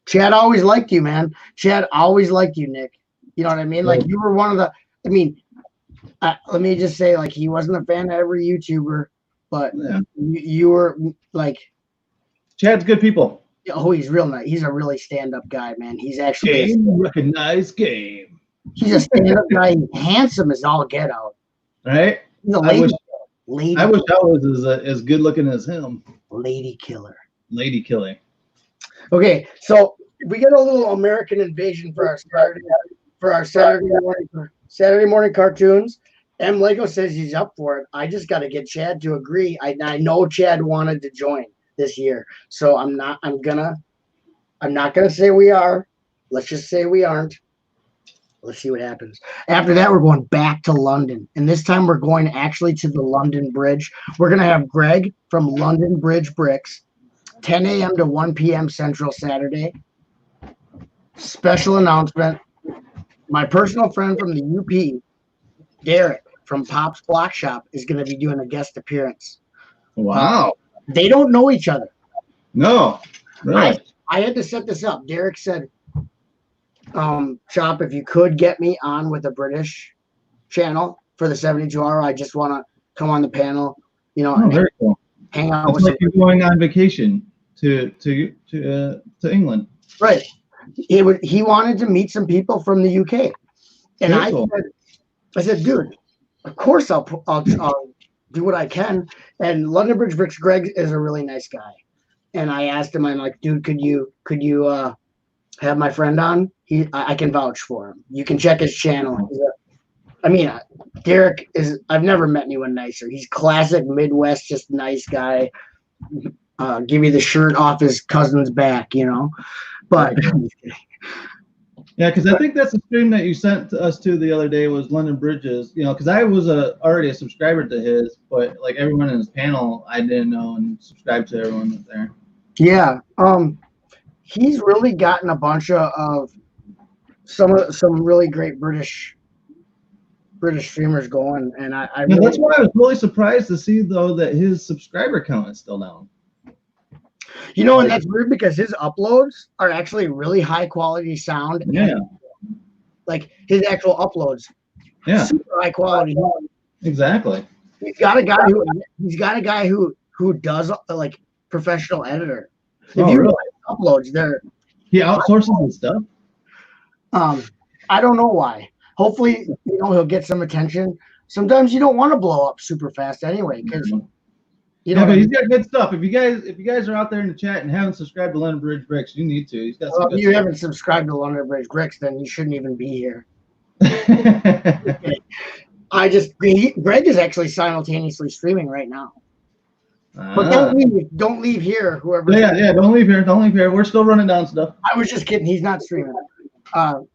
Chad always liked you, man. Chad always liked you, Nick. You know what I mean? Like you were one of the. I mean, let me just say, like, he wasn't a fan of every YouTuber, but Yeah. you were like, Chad's good people. oh, he's real nice. He's a really stand-up guy, man. He's actually Game recognized game. he's a stand-up guy. He's handsome as all get out. Right? He's a I wish lady I was as good looking as him. lady killer. Lady killing. Okay, so we get a little American Invasion for our Saturday morning cartoons. M Lego says he's up for it. I just got to get Chad to agree. I know Chad wanted to join this year, so I'm not gonna say we are. Let's just say we aren't. Let's see what happens. After that, we're going back to London, and this time we're going actually to the London Bridge. We're gonna have Greg from London Bridge Bricks, 10 a.m. to 1 p.m. Central Saturday. Special announcement. My personal friend from the UP, Derek from Pop's Block Shop, is going to be doing a guest appearance. Wow. They don't know each other. No. Really? I had to set this up. Derek said, Chop, if you could get me on with a British channel for the 72 hour, I just want to come on the panel, Very cool. hang out It's with like you're going on vacation to England. Right. He wanted to meet some people from the UK. And Very cool. I said, dude, of course I'll do what I can. And London Bridge Bricks Greg is a really nice guy. And I asked him, I'm like, dude, could you have my friend on? I can vouch for him. You can check his channel. Derek I've never met anyone nicer. He's classic Midwest, just nice guy. Give you the shirt off his cousin's back, But yeah, because I think that's the stream that you sent to us to the other day was London Bridges. Because I was already a subscriber to his, but like everyone in his panel, I didn't know and subscribed to everyone that's there. Yeah, he's really gotten a bunch of some really great British streamers going, and That's why I was really surprised to see though that his subscriber count is still down. And that's weird because his uploads are actually really high quality sound. Yeah. Like his actual uploads. Yeah. Super high quality. Exactly. He's got a guy who does like professional editor. If you really? uploads, He outsources his stuff. I don't know why. Hopefully, he'll get some attention. Sometimes you don't want to blow up super fast anyway, because but he's got good stuff. If you guys are out there in the chat and haven't subscribed to London Bridge Bricks, you need to. He's got some if you haven't subscribed to London Bridge Bricks, then you shouldn't even be here. Greg is actually simultaneously streaming right now. But don't leave here, whoever. Yeah, don't leave here. We're still running down stuff. I was just kidding. He's not streaming. So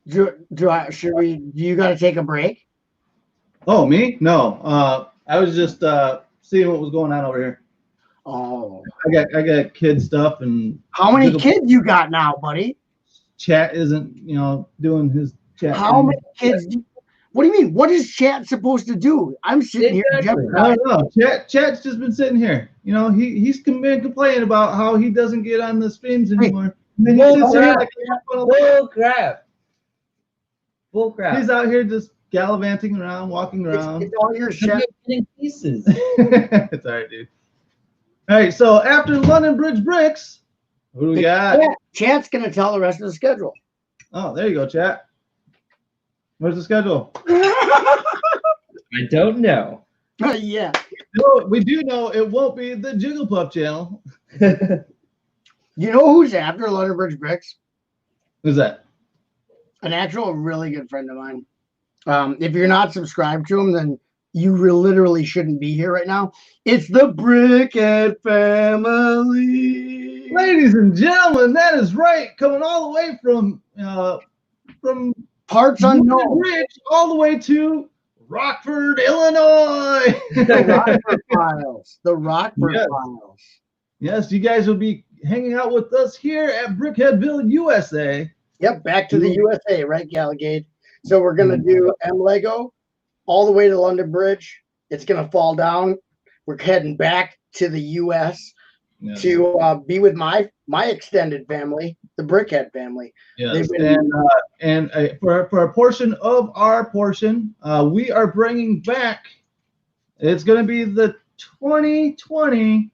do you got to take a break? Oh, me? No. I was just seeing what was going on over here. Oh, I got kid stuff and. How many kids you got now, buddy? Chat isn't, doing his chat. How many kids? What do you mean? What is Chat supposed to do? I'm sitting here. I don't know. Chat's just been sitting here. He's been complaining about how he doesn't get on the streams anymore. Bull crap. He's out here just gallivanting around, walking around. It's all your shit. Pieces. It's all right, dude. All right, so after London Bridge Bricks, who do we got? Chat's going to tell the rest of the schedule. Oh, there you go, Chat. Where's the schedule? I don't know. Yeah. No, we do know it won't be the Jigglypuff channel. You know who's after London Bridge Bricks? Who's that? An actual really good friend of mine. If you're not subscribed to him, then you literally shouldn't be here right now. It's the Brickhead family. Ladies and gentlemen, that is right. Coming all the way from parts unknown, Bridge all the way to Rockford, Illinois. The Rockford Files. The Rockford Files. Yes, you guys will be hanging out with us here at Brickheadville, USA. Yep, back to the USA, right, Galligade? So we're going to do M Lego all the way to London Bridge. It's going to fall down. We're heading back to the US. Yeah. to be with my extended family, the Brickhead family. Yes, They've been- and for a portion of our portion, we are bringing back. It's going to be the 2020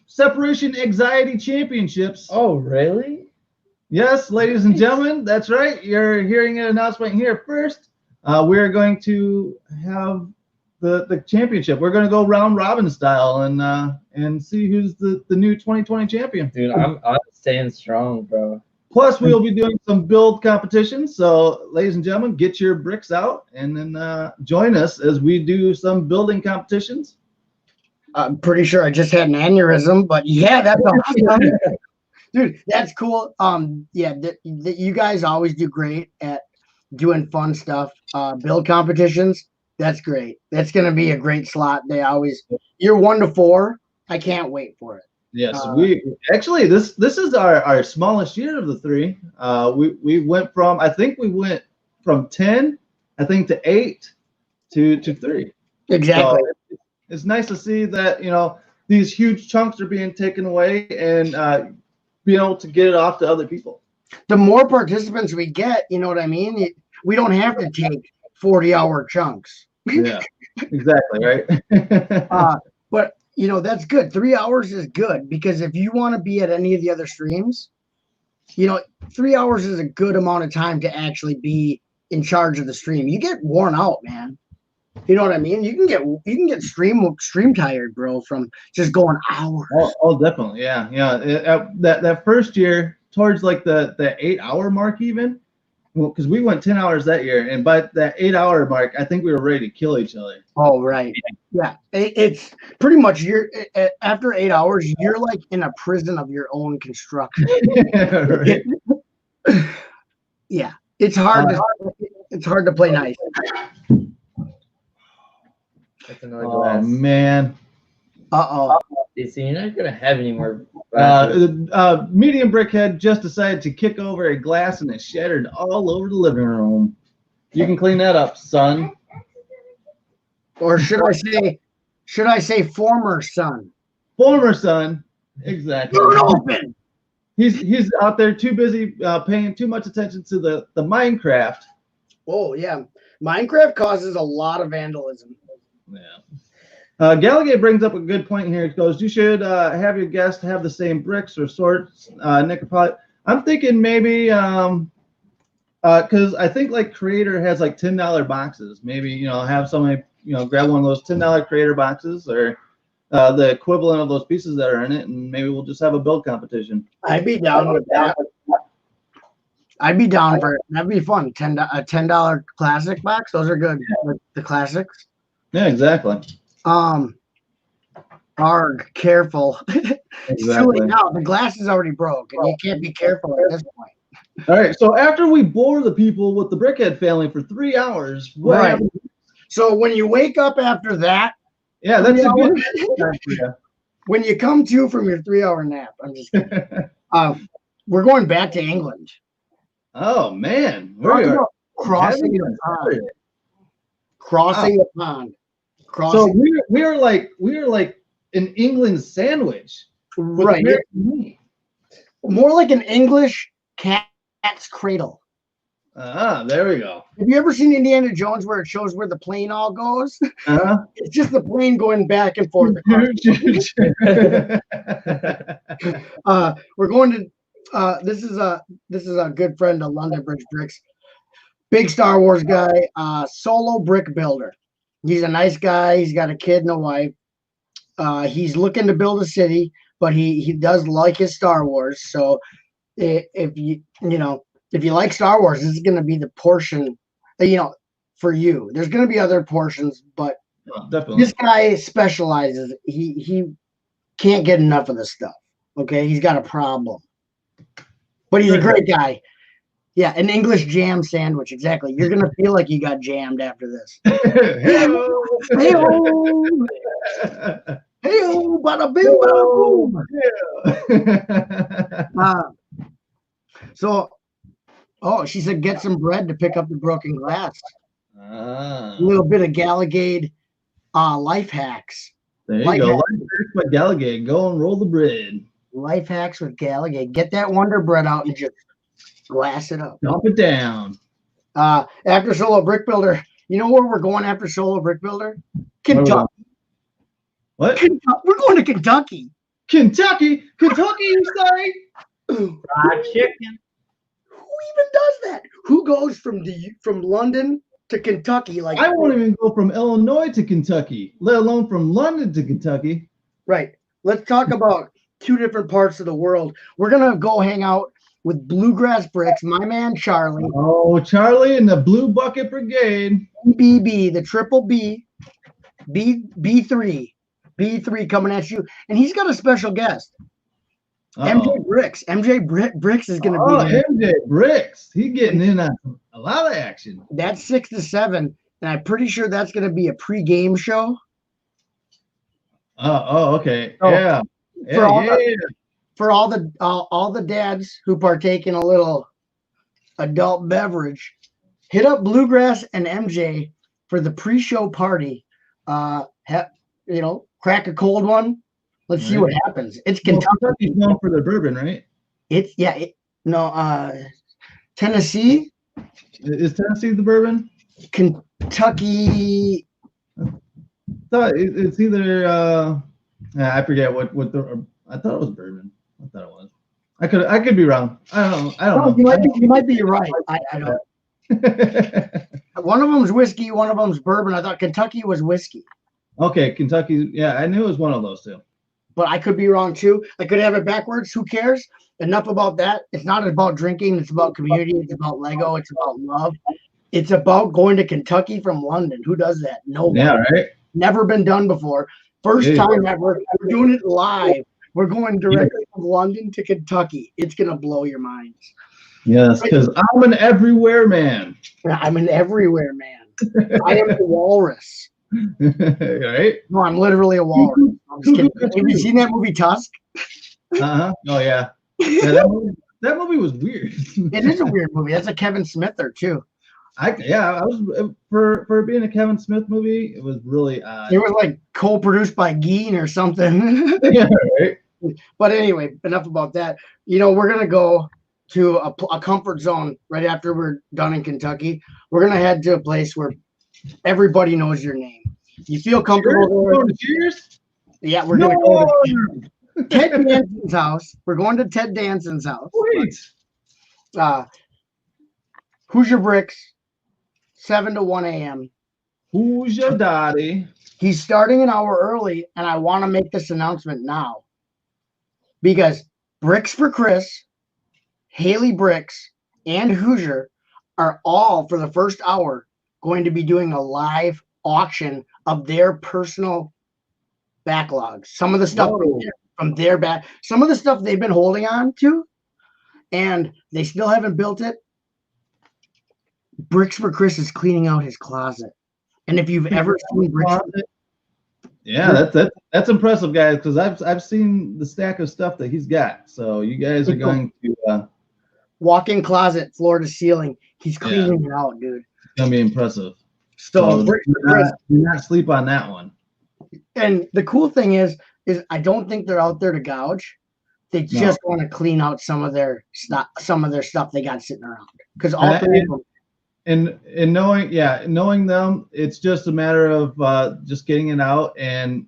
Separation Anxiety Championships. Oh, really? Yes, ladies and gentlemen, that's right. You're hearing an announcement here first. We're going to have the championship. We're going to go round robin style and see who's the new 2020 champion. Dude, I'm staying strong, bro. Plus, we'll be doing some build competitions. So, ladies and gentlemen, get your bricks out and then join us as we do some building competitions. I'm pretty sure I just had an aneurysm, but yeah, that's awesome. Dude, that's cool. Yeah, you guys always do great at doing fun stuff. Build competitions. That's great. That's gonna be a great slot. You're 1 to 4. I can't wait for it. Yes, we actually this is our smallest year of the 3. We went from, I think we went from 10, I think, to 8 to 3. Exactly. So it's nice to see that, you know, these huge chunks are being taken away and being able to get it off to other people. The more participants we get, you know what I mean? We don't have to take 40-hour chunks. Yeah, exactly, right? But you know, that's good. 3 hours is good because if you want to be at any of the other streams, you know, 3 hours is a good amount of time to actually be in charge of the stream. You get worn out, man. You know what I mean? You can get stream tired, bro, from just going hours. Oh, definitely, yeah. That first year, towards like the 8-hour mark, even. Well, because we went 10 hours that year, and by that 8-hour mark, I think we were ready to kill each other. Oh, right. Yeah. It's pretty much after 8 hours, you're like in a prison of your own construction. Right. Yeah. It's hard to play nice. That's another Oh, glass. man. Uh-oh. See, you're not gonna have any more. Medium Brickhead just decided to kick over a glass and it shattered all over the living room. You can clean that up, son. Or should I say former son? Former son. Exactly. You're open. He's out there too busy paying too much attention to the Minecraft. Oh, yeah. Minecraft causes a lot of vandalism. Yeah. Gallagher brings up a good point here. He goes, you should have your guests have the same bricks or sorts. Necropod. I'm thinking maybe because I think like Creator has like $10 boxes. Maybe, you know, have somebody, you know, grab one of those $10 Creator boxes or the equivalent of those pieces that are in it, and maybe we'll just have a build competition. I'd be down with that. I'd be down for it. That'd be fun. A $10 classic box. Those are good. Like the classics. Yeah, exactly. Arg, careful. Exactly. Now the glass is already broke, and you can't be careful at this point. All right. So after we bore the people with the Brickhead family for 3 hours, what Right. happens? So when you wake up after that, Yeah, that's a good. when you come to from your 3-hour nap, I'm just kidding. We're going back to England. Oh man, Talk we're about crossing the pond. Crossing the pond. So we are like an England sandwich. with Right. American meat. More like an English cat's cradle. There we go. Have you ever seen Indiana Jones where it shows where the plane all goes? Uh-huh. It's just the plane going back and forth. We're going to this is a good friend of London Bridge Bricks, big Star Wars guy, solo brick builder. He's a nice guy. He's got a kid and a wife. He's looking to build a city, but he does like his Star Wars. So if you like Star Wars, this is going to be the portion, for you. There's going to be other portions, but definitely. this guy specializes. He can't get enough of this stuff. Okay, he's got a problem, but he's a great guy. Yeah, an English jam sandwich. Exactly. You're gonna feel like you got jammed after this. Hey-o, hey-o, bada bing, bada boom. She said get some bread to pick up the broken glass. A little bit of Gallagade life hacks. There you Life go. hack. by Gallagher. Go and roll the bread. Life hacks with Gallagher. Get that Wonder Bread out and just glass it up. Dump it down. After Solo Brick Builder, you know where we're going after Solo Brick Builder? Where we Kentucky. What? We're going to Kentucky. Kentucky? Kentucky, you say? Fried chicken. Who even does that? Who goes from London to Kentucky? Like I won't even go from Illinois to Kentucky, let alone from London to Kentucky. Right. Let's talk about two different parts of the world. We're gonna go hang out with Bluegrass Bricks, my man Charlie. Oh, Charlie and the Blue Bucket Brigade. BB, the triple B, B3 coming at you, and he's got a special guest. MJ Bricks. Bricks is going to be there. MJ Bricks. He's getting in on a lot of action. That's 6 to 7, and I'm pretty sure that's going to be a pre-game show. Okay. So, yeah. For all the dads who partake in a little adult beverage, hit up Bluegrass and MJ for the pre-show party. Crack a cold one. Let's see what happens. It's Kentucky. Kentucky's known for their bourbon, right? Tennessee. Is Tennessee the bourbon? Kentucky. It's either I forget what the I thought it was bourbon. I thought it was. I could be wrong. I don't know. You might be right. I don't. One of them's whiskey, one of them's bourbon. I thought Kentucky was whiskey. Okay, Kentucky. Yeah, I knew it was one of those two. But I could be wrong too. I could have it backwards. Who cares? Enough about that. It's not about drinking. It's about community. It's about Lego. It's about love. It's about going to Kentucky from London. Who does that? No one. Yeah, right. Never been done before. First time ever. We're doing it live. We're going directly from London to Kentucky. It's gonna blow your minds. Yes, because I'm an everywhere man. I'm an everywhere man. I am the walrus. Right? No, I'm literally a walrus. I'm just kidding. Have you seen that movie Tusk? Oh yeah. That movie was weird. It is a weird movie. That's a Kevin Smither too. I was for being a Kevin Smith movie, it was really odd. It was like co-produced by Geen or something. Yeah, right. But anyway, enough about that. We're gonna go to a comfort zone right after we're done in Kentucky. We're gonna head to a place where everybody knows your name. You feel comfortable there? Cheers? Yeah, we're gonna go to Ted Danson's house. We're going to Ted Danson's house. Wait. Who's your bricks? 7 to 1 a.m. Who's your daddy? He's starting an hour early, and I want to make this announcement now. Because Bricks for Chris, Haley Bricks, and Hoosier are all, for the first hour, going to be doing a live auction of their personal backlogs. Some of the stuff from their back, some of the stuff they've been holding on to, and they still haven't built it. Bricks for Chris is cleaning out his closet. And if you've ever seen Bricks, yeah, that's impressive, guys, because I've seen the stack of stuff that he's got. So you guys are going to walk-in closet, floor to ceiling. He's cleaning it out, dude. It's gonna be impressive. So do not sleep on that one. And the cool thing is I don't think they're out there to gouge. They just want to clean out some of their stuff they got sitting around. Because all three of them. And knowing them, it's just a matter of just getting it out and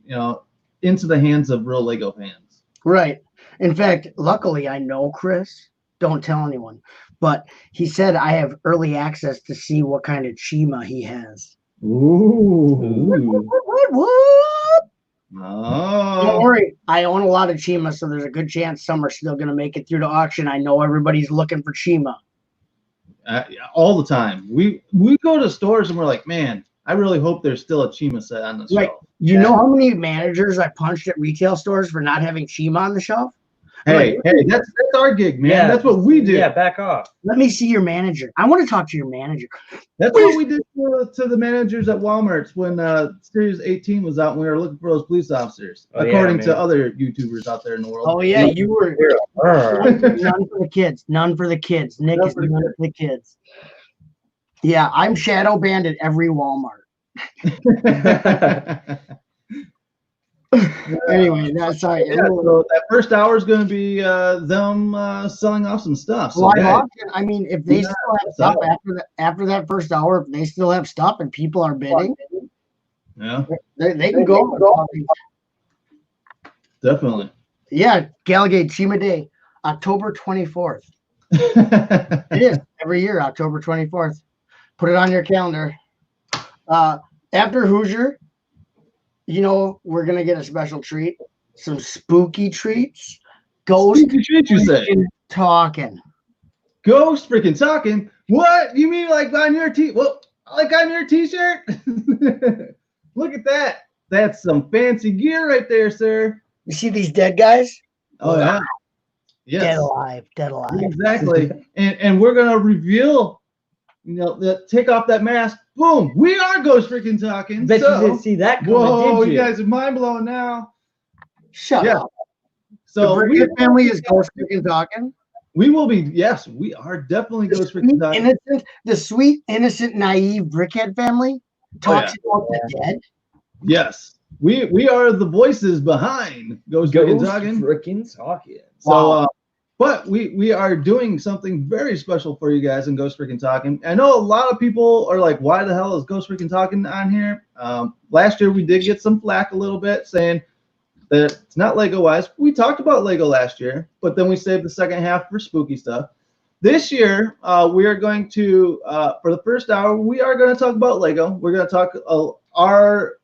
into the hands of real Lego fans. Right. In fact, luckily I know Chris. Don't tell anyone. But he said I have early access to see what kind of Chima he has. Ooh. What? Oh. Don't worry. I own a lot of Chima, so there's a good chance some are still going to make it through to auction. I know everybody's looking for Chima. All the time. We go to stores and we're like, man, I really hope there's still a Chima set on the shelf. You know how many managers I punched at retail stores for not having Chima on the shelf? Hey, that's our gig, man. Yeah, that's what we do. Yeah, back off. Let me see your manager. I want to talk to your manager. That's what we did to the managers at Walmart's when Series 18 was out and we were looking for those police officers, according to other YouTubers out there in the world. Oh, yeah, you were. None for the kids. None for the kids. Nick is none for the kids. Yeah, I'm shadow banned at every Walmart. Anyway, that's sorry. Yeah, so that first hour is going to be them selling off some stuff. So, Live guys, auction. I mean, if they Yeah, still have that's stuff out. after that first hour, if they still have stuff and people are bidding, yeah, they can go. definitely. Yeah, Gallagate Chima Day, October 24th. It is every year, October 24th. Put it on your calendar. After Hoosier, you know, we're going to get a special treat. Some spooky treats. Ghost Spooky treat, you say? talking. Ghost freaking talking? What? You mean like on your like on your t-shirt? Look at that. That's some fancy gear right there, sir. You see these dead guys? Oh yeah. Yes. Dead alive. Dead alive. Exactly. and we're gonna reveal, take off that mask. Boom! We are Ghost freaking talking. Bet you didn't see that coming, Whoa, did you you? guys are mind blown now. Shut up. So The Brickhead family is Ghost freaking talking. we will be. Yes, we are definitely Ghost freaking talking. The sweet, innocent, naive Brickhead family talks about the dead. Yes, we are the voices behind Ghost freaking talking. Freaking talking. So, but we are doing something very special for you guys in Ghost Freaking Talking. I know a lot of people are like, why the hell is Ghost Freaking Talking on here? Last year we did get some flack a little bit saying that it's not Lego wise. We talked about Lego last year, but then we saved the second half for spooky stuff. This year, we are going to, for the first hour, we are going to talk about Lego. We're going to talk our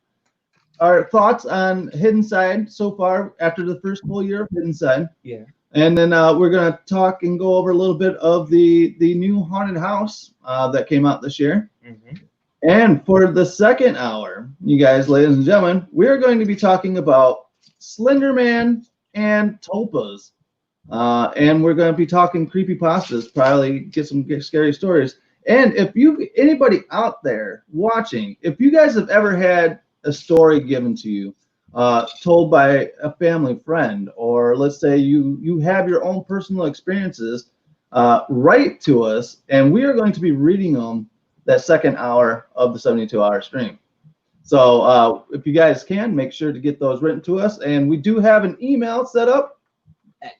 thoughts on Hidden Side so far after the first full year of Hidden Side. Yeah. And then we're going to talk and go over a little bit of the new haunted house that came out this year. Mm-hmm. And for the second hour, you guys, ladies and gentlemen, we're going to be talking about Slender Man and Tulpas. And we're going to be talking creepypastas, probably get some scary stories. And if anybody out there watching, if you guys have ever had a story given to you, told by a family friend, or let's say you have your own personal experiences, write to us, and we are going to be reading them that second hour of the 72-hour stream. So if you guys can, make sure to get those written to us, and we do have an email set up.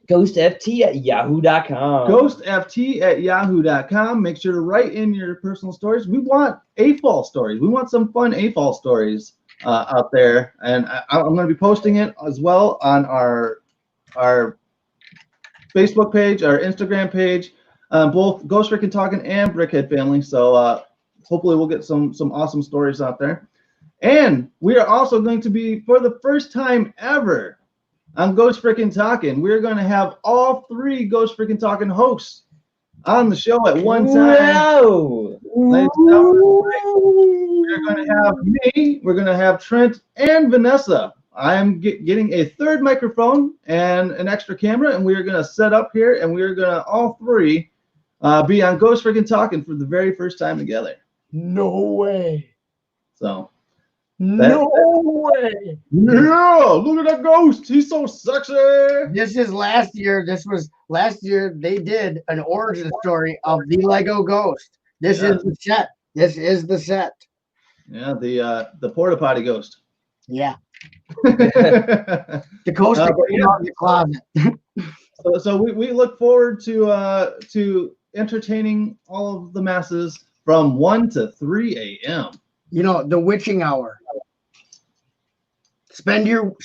GhostFT@yahoo.com. GhostFT@yahoo.com. Make sure to write in your personal stories. We want AFOL stories. We want some fun AFOL stories out there, and I'm going to be posting it as well on our Facebook page, our Instagram page, both Ghost Freaking Talking and Brickhead Family. So hopefully we'll get some awesome stories out there. And we are also going to be, for the first time ever on Ghost Freaking Talking, we're going to have all three Ghost Freaking Talking hosts on the show at one time. Whoa. Ladies and gentlemen, we're going to have me, we're going to have Trent and Vanessa. I'm getting a third microphone and an extra camera, and we are going to set up here, and we are going to all three be on Ghost Freaking Talking for the very first time together. No way. So. No way. Yeah, look at that ghost. He's so sexy. This is last year. This was last year. They did an origin story of the Lego ghost. This is the set. This is the set. Yeah, the porta potty ghost. Yeah. The ghost that came out of the closet. So we look forward to entertaining all of the masses from 1 to 3 a.m. You know, the witching hour. Spend your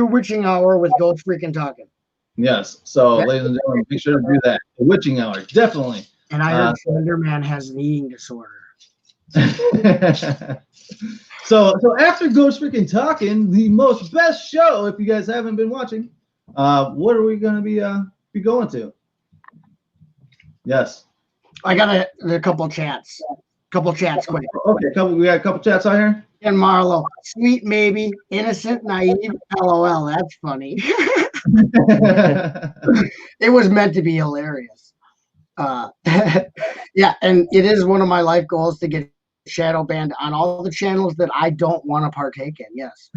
witching hour with Ghost Freaking Talking. Yes. So, ladies and gentlemen, be sure to do that. The witching hour, definitely. And I heard Slender Man has an eating disorder. So after Ghost Freaking Talking, the most best show, if you guys haven't been watching, what are we going to be going to? Yes. I got a couple chats. Couple chats quick. Okay, we got a couple chats out here. And Marlo, sweet maybe, innocent, naive, LOL. That's funny. It was meant to be hilarious. Yeah, and it is one of my life goals to get shadow banned on all the channels that I don't want to partake in. Yes.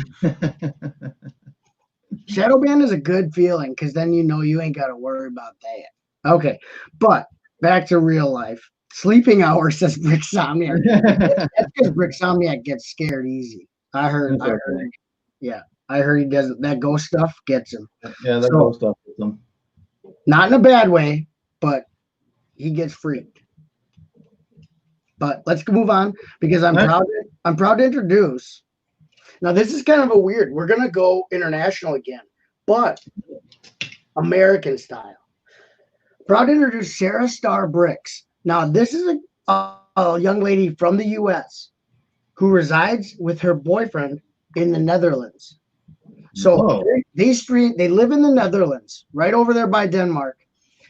Shadow ban is a good feeling because then you know you ain't got to worry about that. Okay, but back to real life. Sleeping hour, says Bricksomniac. That's because Bricksomniac gets scared easy. I heard. Yeah. I heard he does that ghost stuff gets him. Yeah, that So- ghost stuff with them. Not in a bad way, but he gets freaked. But let's move on because I'm Right. proud to introduce. Now this is kind of a weird. We're gonna go international again, but American style. Proud to introduce Sarah Star Bricks. Now this is a young lady from the U.S. who resides with her boyfriend in the Netherlands. So Whoa. they live in the Netherlands, right over there by Denmark.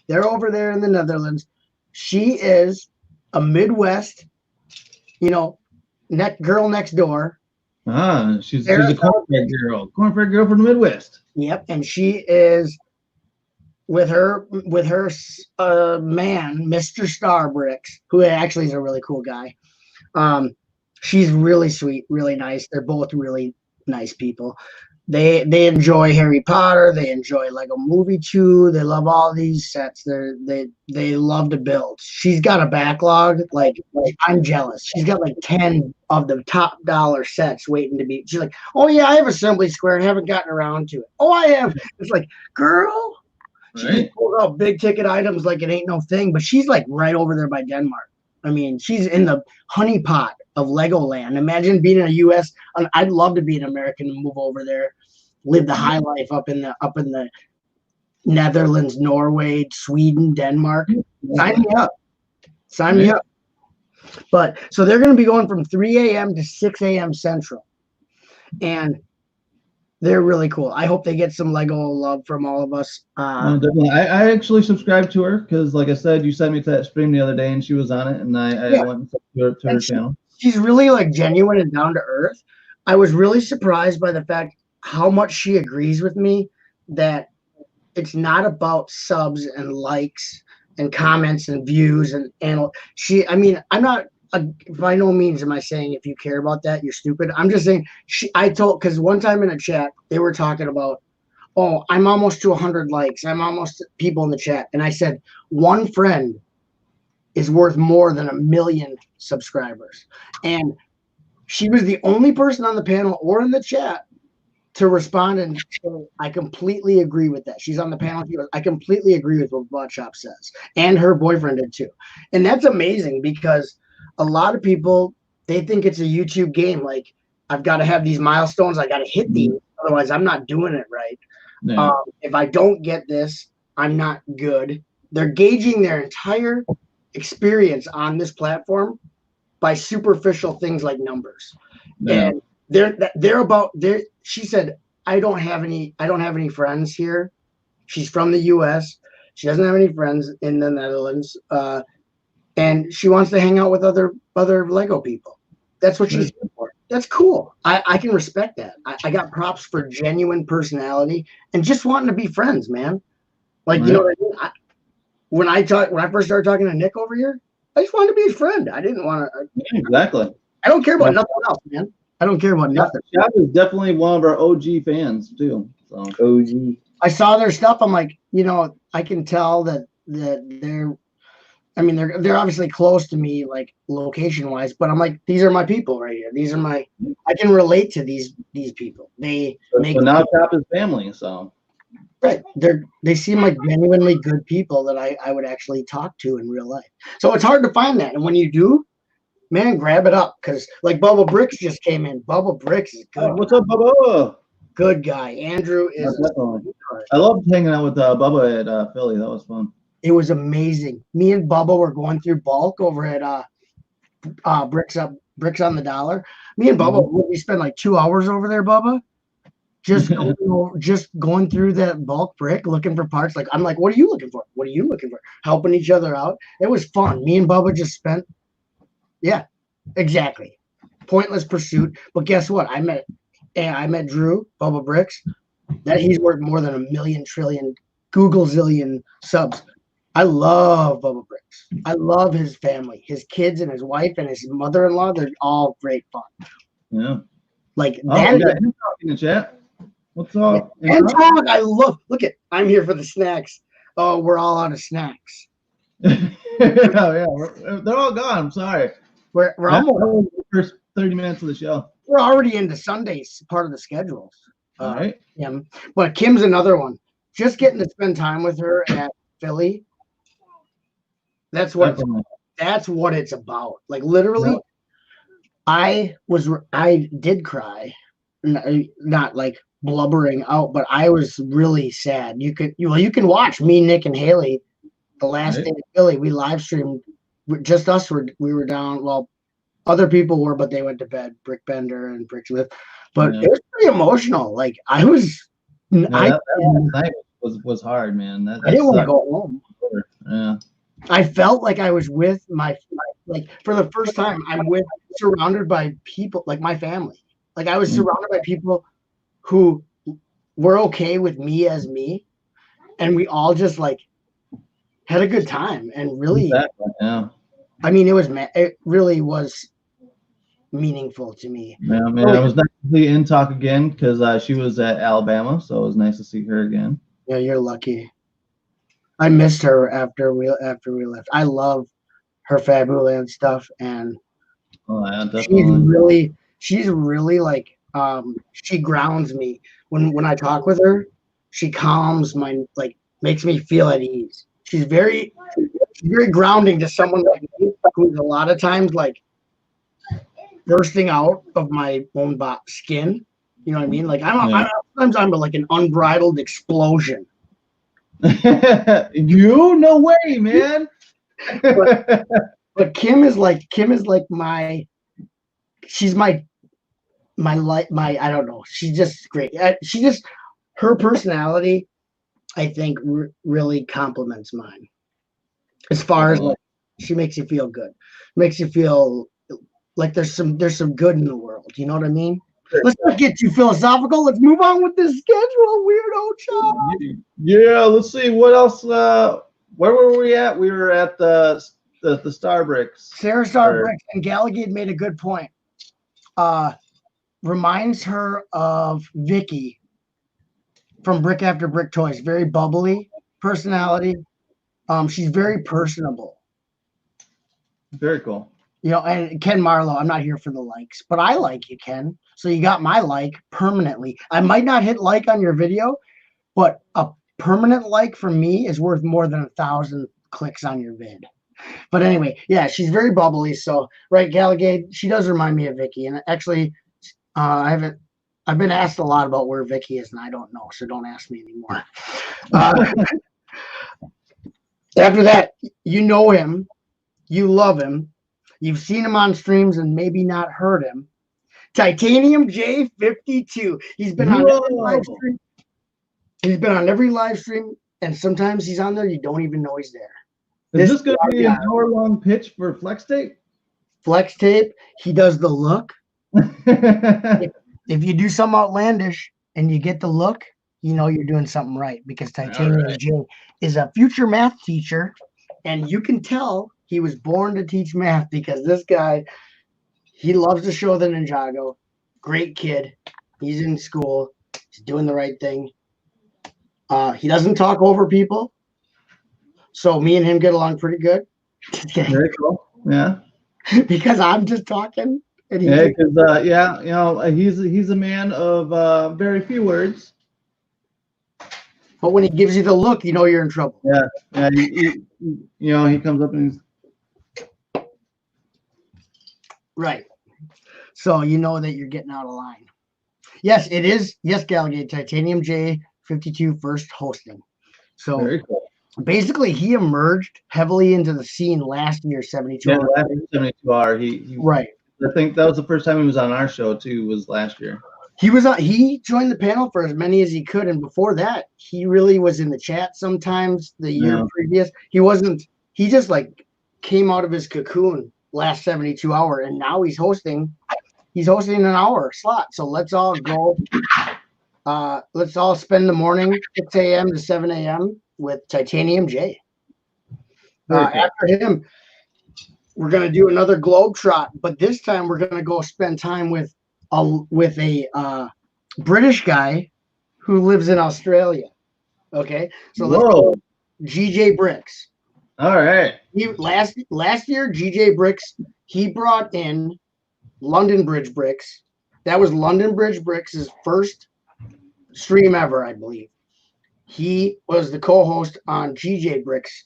They're over there in the Netherlands. She is a Midwest, girl next door. She's a cornbread girl from the Midwest. Yep, and she is with her man, Mr. Starbricks, who actually is a really cool guy. She's really sweet, really nice. They're both really nice people. They enjoy Harry Potter. They enjoy Lego Movie 2. They love all these sets. They love to build. She's got a backlog. Like I'm jealous. She's got like 10 of the top dollar sets waiting to be. She's like, oh yeah, I have Assembly Square. I haven't gotten around to it. Oh, I have. It's like, girl. She Right. pulls out big ticket items like it ain't no thing. But she's like right over there by Denmark. I mean, she's in the honeypot of Legoland. Imagine being in the U.S. I'd love to be an American and move over there, live the high life up in the Netherlands, Norway, Sweden, Denmark. Sign me up. Sign me up. But so they're going to be going from 3 a.m. to 6 a.m. Central, and they're really cool. I hope they get some Lego love from all of us. Definitely. I actually subscribed to her because, like I said, you sent me to that stream the other day, and she was on it, and I went and subscribed to her channel. She's really like genuine and down to earth. I was really surprised by the fact how much she agrees with me that it's not about subs and likes and comments and views and she. I mean, I'm not. By no means am I saying if you care about that, you're stupid. I'm just saying because one time in a chat, they were talking about, oh, I'm almost to 100 likes. I'm almost people in the chat. And I said, one friend is worth more than 1 million subscribers. And she was the only person on the panel or in the chat to respond and say, I completely agree with that. She's on the panel. She goes, I completely agree with what Botshop says. And her boyfriend did too. And that's amazing because a lot of people, they think it's a YouTube game. Like, I've got to have these milestones. I got to hit these. Otherwise, I'm not doing it right. Yeah. If I don't get this, I'm not good. They're gauging their entire experience on this platform by superficial things like numbers. Yeah. And she said, I don't have any friends here. She's from the US. She doesn't have any friends in the Netherlands. And she wants to hang out with other Lego people. That's what she's here for. That's cool. I can respect that. I got props for genuine personality and just wanting to be friends, man. Like, you know what I mean? When I first started talking to Nick over here, I just wanted to be his friend. I didn't want to. Exactly. I don't care about nothing else, man. I don't care about nothing. Shop is definitely one of our OG fans too. So OG. I saw their stuff. I'm like, I can tell that they're. I mean, they're obviously close to me, like location wise, but I'm like, these are my people right here. These are I can relate to these people. They make now Shop is family. So right. They seem like genuinely good people that I would actually talk to in real life. So it's hard to find that, and when you do, man, grab it up because like Bubba Bricks just came in. Bubba Bricks is good. what's up, Bubba? Good guy. Andrew is. I loved hanging out with Bubba at Philly. That was fun. It was amazing. Me and Bubba were going through bulk over at Bricks on the Dollar. Me and Bubba, we spent like 2 hours over there, Bubba. Just going through that bulk brick, looking for parts. Like I'm like, what are you looking for? What are you looking for? Helping each other out. It was fun. Me and Bubba just spent. Yeah, exactly. Pointless pursuit. But guess what? I met Drew, Bubba Bricks. That he's worth more than 1 million trillion Google zillion subs. I love Bubba Bricks. I love his family, his kids and his wife and his mother-in-law. They're all great fun. Yeah. Like that. Got him talking in the chat. What's up? And talk. I love. Look I'm here for the snacks. Oh, we're all out of snacks. Yeah, they're all gone. I'm sorry. We're almost the first 30 minutes of the show. we're already into Sunday's part of the schedules. All right. Kim. But Kim's another one. Just getting to spend time with her at Philly. That's what Definitely. that's what it's about. Like literally, Yep. I did cry, not like blubbering out, but I was really sad. You can watch me, Nick, and Haley the last Right. day in Philly. We live streamed. Just us we were down. Well, other people were, but they went to bed. Brick Bender and Brick Smith. But Yeah. it was pretty emotional. Like I was, Yeah, I that night was hard, man. That didn't want to sucked. go home. Yeah. I felt like I was with my like for the first time I'm surrounded by people like my family. Like I was surrounded by people who were okay with me as me, and we all just like had a good time and really. Exactly. Yeah. I mean, it really was meaningful to me. Yeah, man. I was nice to see In talk again because she was at Alabama, so it was nice to see her again. Yeah, you're lucky. I missed her after we left. I love her Fabuland stuff, and Oh, yeah, definitely. she's really like she grounds me when I talk with her. She calms like makes me feel at ease. She's very grounding to someone like me who's a lot of times like bursting out of my own skin. You know what I mean? Like sometimes I'm like an unbridled explosion. You? No way, man. But Kim is like she's my I don't know. She's just great. Her personality, I think, really complements mine. As far as like, she makes you feel good, makes you feel like there's some good in the world. You know what I mean? Let's not get too philosophical. Let's move on with this schedule, weirdo child. Yeah, let's see what else. Where were we at? We were at the Starbricks. Sarah Starbricks and Gallagher made a good point. Reminds her of Vicky from Brick After Brick Toys. Very bubbly personality. She's very personable. Very cool. You know, and Ken Marlowe, I'm not here for the likes, but I like you, Ken. So you got my like permanently. I might not hit like on your video, but a permanent like from me is worth more than 1,000 clicks on your vid. But anyway, yeah, she's very bubbly. So, right, Gallagher, she does remind me of Vicky. And actually, I've been asked a lot about where Vicky is, and I don't know, so don't ask me anymore. After that, you know him, you love him, you've seen him on streams and maybe not heard him. Titanium J52. He's been on every live stream. He's been on every live stream, and sometimes he's on there, you don't even know he's there. Is this going to be an hour-long pitch for Flex Tape? Flex Tape, he does the look. If you do something outlandish and you get the look, you know you're doing something right, because Titanium J is a future math teacher, and you can tell he was born to teach math, because this guy, he loves to show the Ninjago. Great kid. He's in school. He's doing the right thing. He doesn't talk over people. So me and him get along pretty good. Very cool. Yeah. Because I'm just talking. And he's a man of very few words. But when he gives you the look, you know you're in trouble. Yeah. He comes up and he's right. So you know that you're getting out of line. Yes, it is. Yes, Gallagher, Titanium J52 first hosting. So very cool. Basically, he emerged heavily into the scene last year, 72 yeah, hours. Last year, 72 hour. He right. I think that was the first time he was on our show too. Was last year. He joined the panel for as many as he could, and before that, he really was in the chat sometimes. The year previous, he wasn't. He just like came out of his cocoon last 72 hour, and now he's hosting. He's hosting an hour slot. So let's all go. Let's all spend the morning 6 a.m. to 7 a.m. with Titanium J. After him, we're going to do another Globetrot, but this time we're going to go spend time with a British guy who lives in Australia. Okay, so let's go GJ Bricks. All right. Last year, GJ Bricks, he brought in London Bridge Bricks. That was London Bridge Bricks' first stream ever, I believe. He was the co-host on GJ Brick's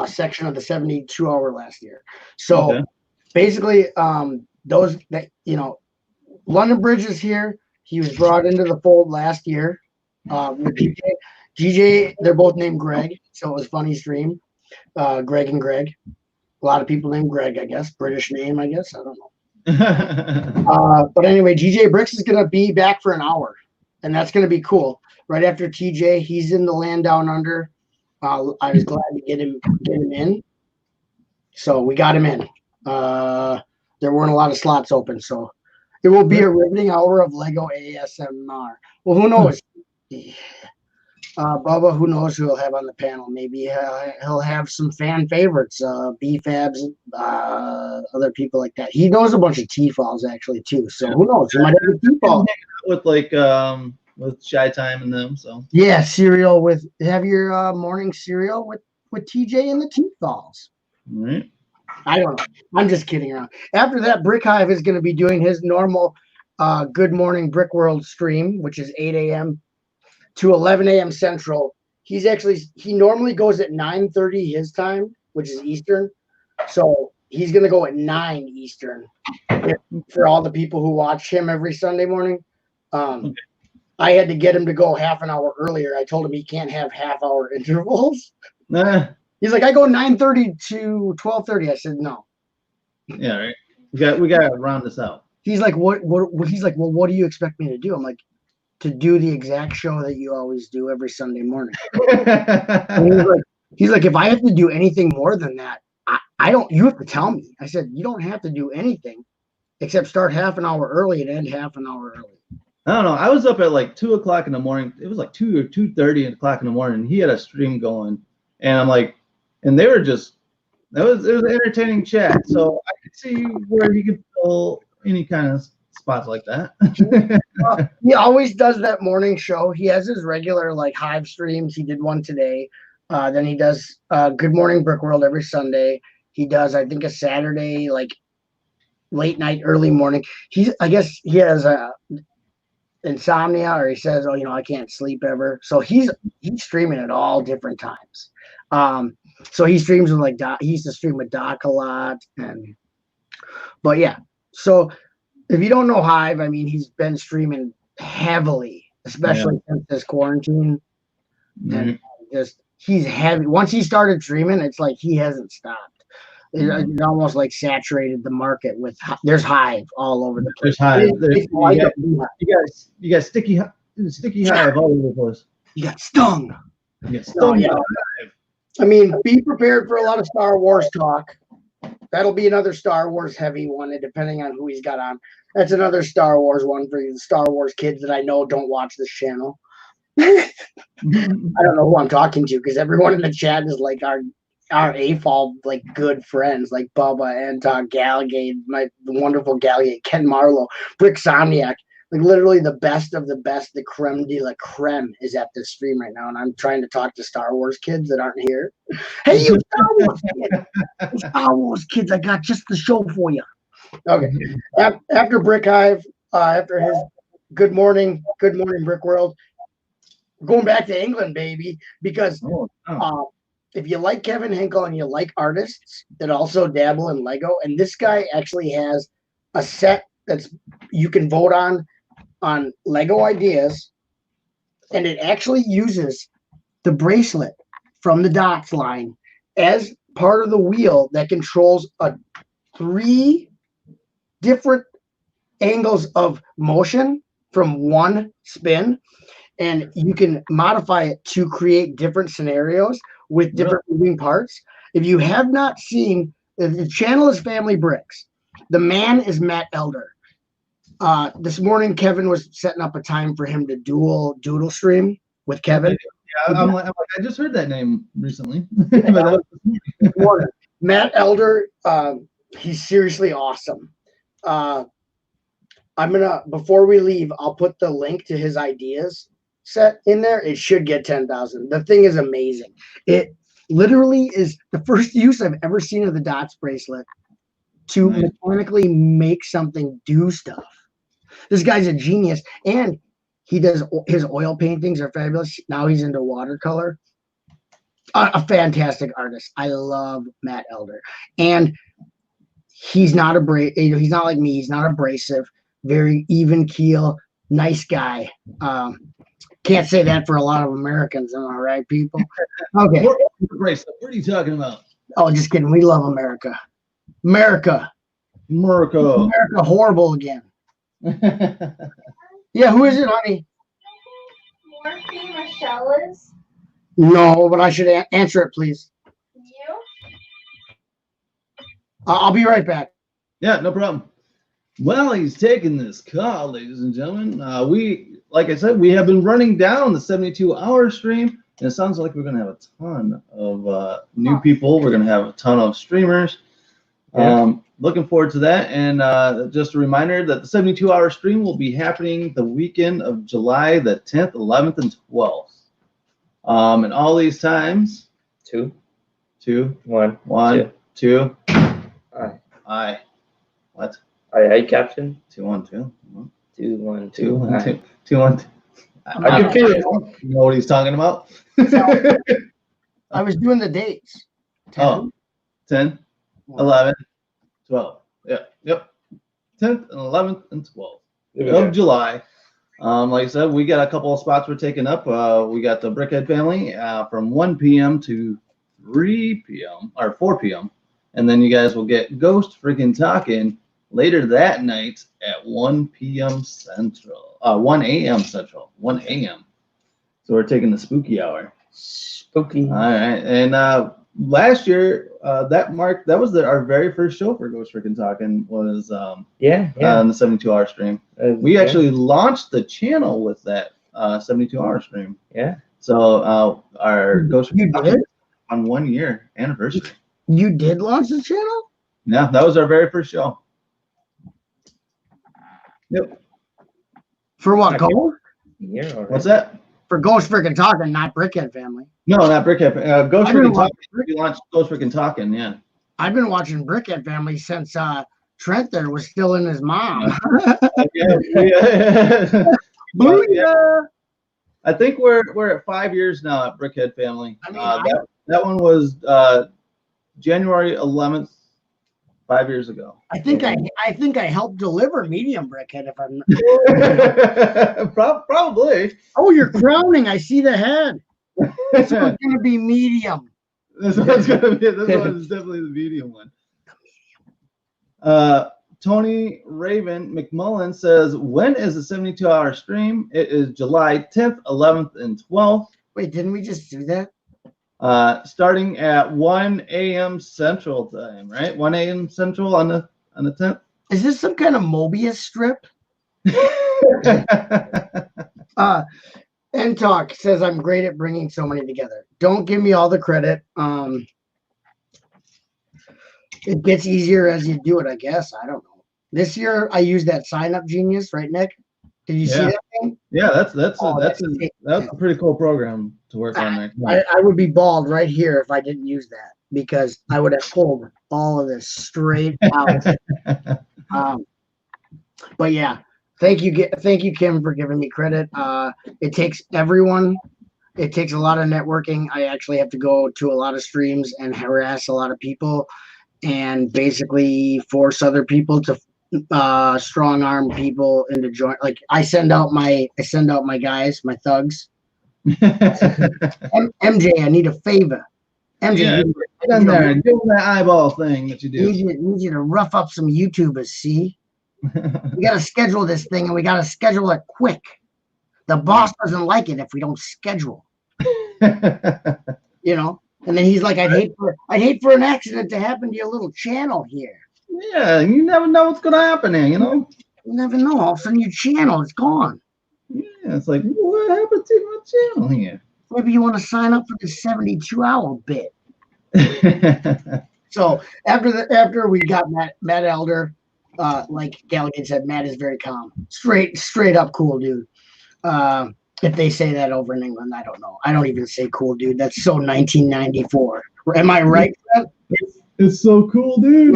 section of the 72 hour last year. So basically, those that London Bridge is here. He was brought into the fold last year with GJ. GJ, they're both named Greg, so it was funny stream. Greg and Greg. A lot of people named Greg, I guess. British name, I guess. I don't know. But anyway, GJ Bricks is going to be back for an hour, and that's going to be cool. Right after TJ, he's in the land down under. I was glad to get him in. So we got him in. There weren't a lot of slots open, so it will be a riveting hour of Lego ASMR. Well, who knows? Bubba, who knows who he'll have on the panel? Maybe he'll have some fan favorites, BFABs, other people like that. He knows a bunch of T-Falls actually too, so who knows? He might have a T-Fall with with Shy Time and them. So yeah, cereal with have your morning cereal with TJ and the T-Falls. Right. I don't know. I'm just kidding around. After that, Brick Hive is going to be doing his normal Good Morning Brick World stream, which is 8 a.m. to 11 a.m. Central. He normally goes at 9:30 his time, which is Eastern. So he's going to go at 9 Eastern for all the people who watch him every Sunday morning. I had to get him to go half an hour earlier. I told him he can't have half-hour intervals. He's like, I go 9:30 to 12:30. I said, no. Yeah, right. We got to round this out. He's like, what? He's like, well, what do you expect me to do? I'm like, to do the exact show that you always do every Sunday morning. he's like, if I have to do anything more than that, I don't. You have to tell me. I said, you don't have to do anything except start half an hour early and end half an hour early. I don't know. I was up at like 2 o'clock in the morning. It was like 2 or 2:30 o'clock in the morning. And he had a stream going, and I'm like, and they were just. It was an entertaining chat. So I could see where he could fill any kind of spots like that. He always does that morning show. He has his regular like Hive streams. He did one today. Then he does Good Morning Brick World every Sunday. He does, I think, a Saturday like late night, early morning. I guess he has insomnia, or he says, "Oh, I can't sleep ever." So he's streaming at all different times. So he streams with like Doc. He used to stream with Doc a lot, but yeah. So if you don't know Hive, I mean, he's been streaming heavily, especially since this quarantine, and he's heavy. Once he started streaming, it's like he hasn't stopped. It almost like saturated the market with. There's Hive all over the place. There's Hive. You got sticky Hive all over the place. You got stung. You got stung. I mean, be prepared for a lot of Star Wars talk. That'll be another Star Wars heavy one, and depending on who he's got on. That's another Star Wars one for you Star Wars kids that I know don't watch this channel. I don't know who I'm talking to because everyone in the chat is like our AFOL like good friends, like Bubba and Galligate, the wonderful Galligate, Ken Marlowe, Brick Somniac. Like literally the best of the best, the creme de la creme is at this stream right now, and I'm trying to talk to Star Wars kids that aren't here. Hey, you Star Wars kids! Star Wars kids, I got just the show for you. Okay, after Brick Hive, after his Good Morning Brick World, we're going back to England, baby, because if you like Kevin Hinkle and you like artists that also dabble in Lego, and this guy actually has a set that's you can vote on Lego ideas, and it actually uses the bracelet from the dots line as part of the wheel that controls 3 different angles of motion from one spin, and you can modify it to create different scenarios with different moving parts. If you have not seen, the channel is Family Bricks. The man is Matt Elder. This morning, Kevin was setting up a time for him to doodle stream with Kevin. Yeah, I'm like, I just heard that name recently. Matt Elder, he's seriously awesome. Before we leave, I'll put the link to his ideas set in there. It should get 10,000. The thing is amazing. It literally is the first use I've ever seen of the dots bracelet to mechanically make something do stuff. This guy's a genius, and He does his oil paintings are fabulous. Now he's into watercolor. A fantastic artist. I love Matt Elder, and he's not he's not like me. He's not abrasive. Very even keel, nice guy. Can't say that for a lot of Americans, am I right, people? Okay. What are you talking about? Oh, just kidding. We love America. America horrible again. Yeah, who is it, honey? Morphe Michelle is No, but I should answer it, please. you. I'll be right back. Yeah, no problem. Well, he's taking this call, ladies and gentlemen. Like I said, we have been running down the 72-hour stream, and it sounds like we're going to have a ton of new people. We're going to have a ton of streamers. Yeah. Looking forward to that. And just a reminder that the 72-hour stream will be happening the weekend of July the 10th, 11th, and 12th. And all these times, 2, 2, 1, 1, 2. Aye. Aye. What? Aye, Captain. 2, 1, 2. 2, 1, 2, 2. 1, Aye. 2. 2, 1, 2. I'm confused. You know what he's talking about? I was doing the dates. 10, Oh, 10, 11, 12. Yeah, yep. 10th and 11th and 12th of July. Like I said, we got a couple of spots we're taking up. We got the Brickhead family from 1 p.m. to 3 p.m. or 4 p.m. And then you guys will get Ghost Freaking Talking later that night at 1 p.m. Central. 1 a.m. Central. 1 a.m. So we're taking the spooky hour. Spooky. All right. And last year, that was our very first show for Ghost Freaking Talking was on the 72-hour stream. We actually launched the channel with that 72-hour stream. Yeah. So our Ghost You Freaking did? Talking on 1 year anniversary. You did launch the channel? Yeah, that was our very first show. Yep. For what? Ghost? Yeah, all right. What's that? For Ghost Freaking Talking, not Brickhead Family. No, not Brickhead. Ghost I've been Freaking Talking. We launched Ghost Freaking Talking. Yeah. I've been watching Brickhead Family since Trent there was still in his mom. Yeah. Booyah! I think we're at 5 years now at Brickhead Family. I mean, That one was January 11th, 5 years ago. I think I helped deliver Medium Brickhead if I'm Probably. Oh, you're crowning. I see the head. This one's gonna be medium. This one is definitely the medium one. Tony Raven McMullen says, when is the 72-hour stream? It is July 10th, 11th, and 12th. Wait, didn't we just do that? Starting at 1 a.m. Central time, right? 1 a.m. Central on the 10th. Is this some kind of Mobius strip? Talk says I'm great at bringing so many together. Don't give me all the credit. It gets easier as you do it, I guess. I don't know. This year I used that sign up genius, right, Nick? Did you see that thing? Yeah, that's a pretty cool program to work on there. I would be bald right here if I didn't use that because I would have pulled all of this straight out. But yeah, thank you, Kim, for giving me credit. It takes everyone. It takes a lot of networking. I actually have to go to a lot of streams and harass a lot of people, and basically force other people to strong arm people into join. Like I send out my guys, my thugs. MJ, I need a favor. MJ, get in there and do that eyeball thing that you do. Need you to rough up some YouTubers. See, we got to schedule this thing, and we got to schedule it quick. The boss doesn't like it if we don't schedule. You know. And then he's like, I'd hate for an accident to happen to your little channel here. Yeah, you never know what's gonna happen here, you know? You never know. All of a sudden your channel is gone. Yeah, it's like, what happened to my channel here? Maybe you want to sign up for the 72-hour bit. So after we got Matt Elder, like Galligan said, Matt is very calm. Straight up cool dude. If they say that over in England, I don't know. I don't even say cool dude. That's so 1994. Am I right, Trent? It's so cool, dude.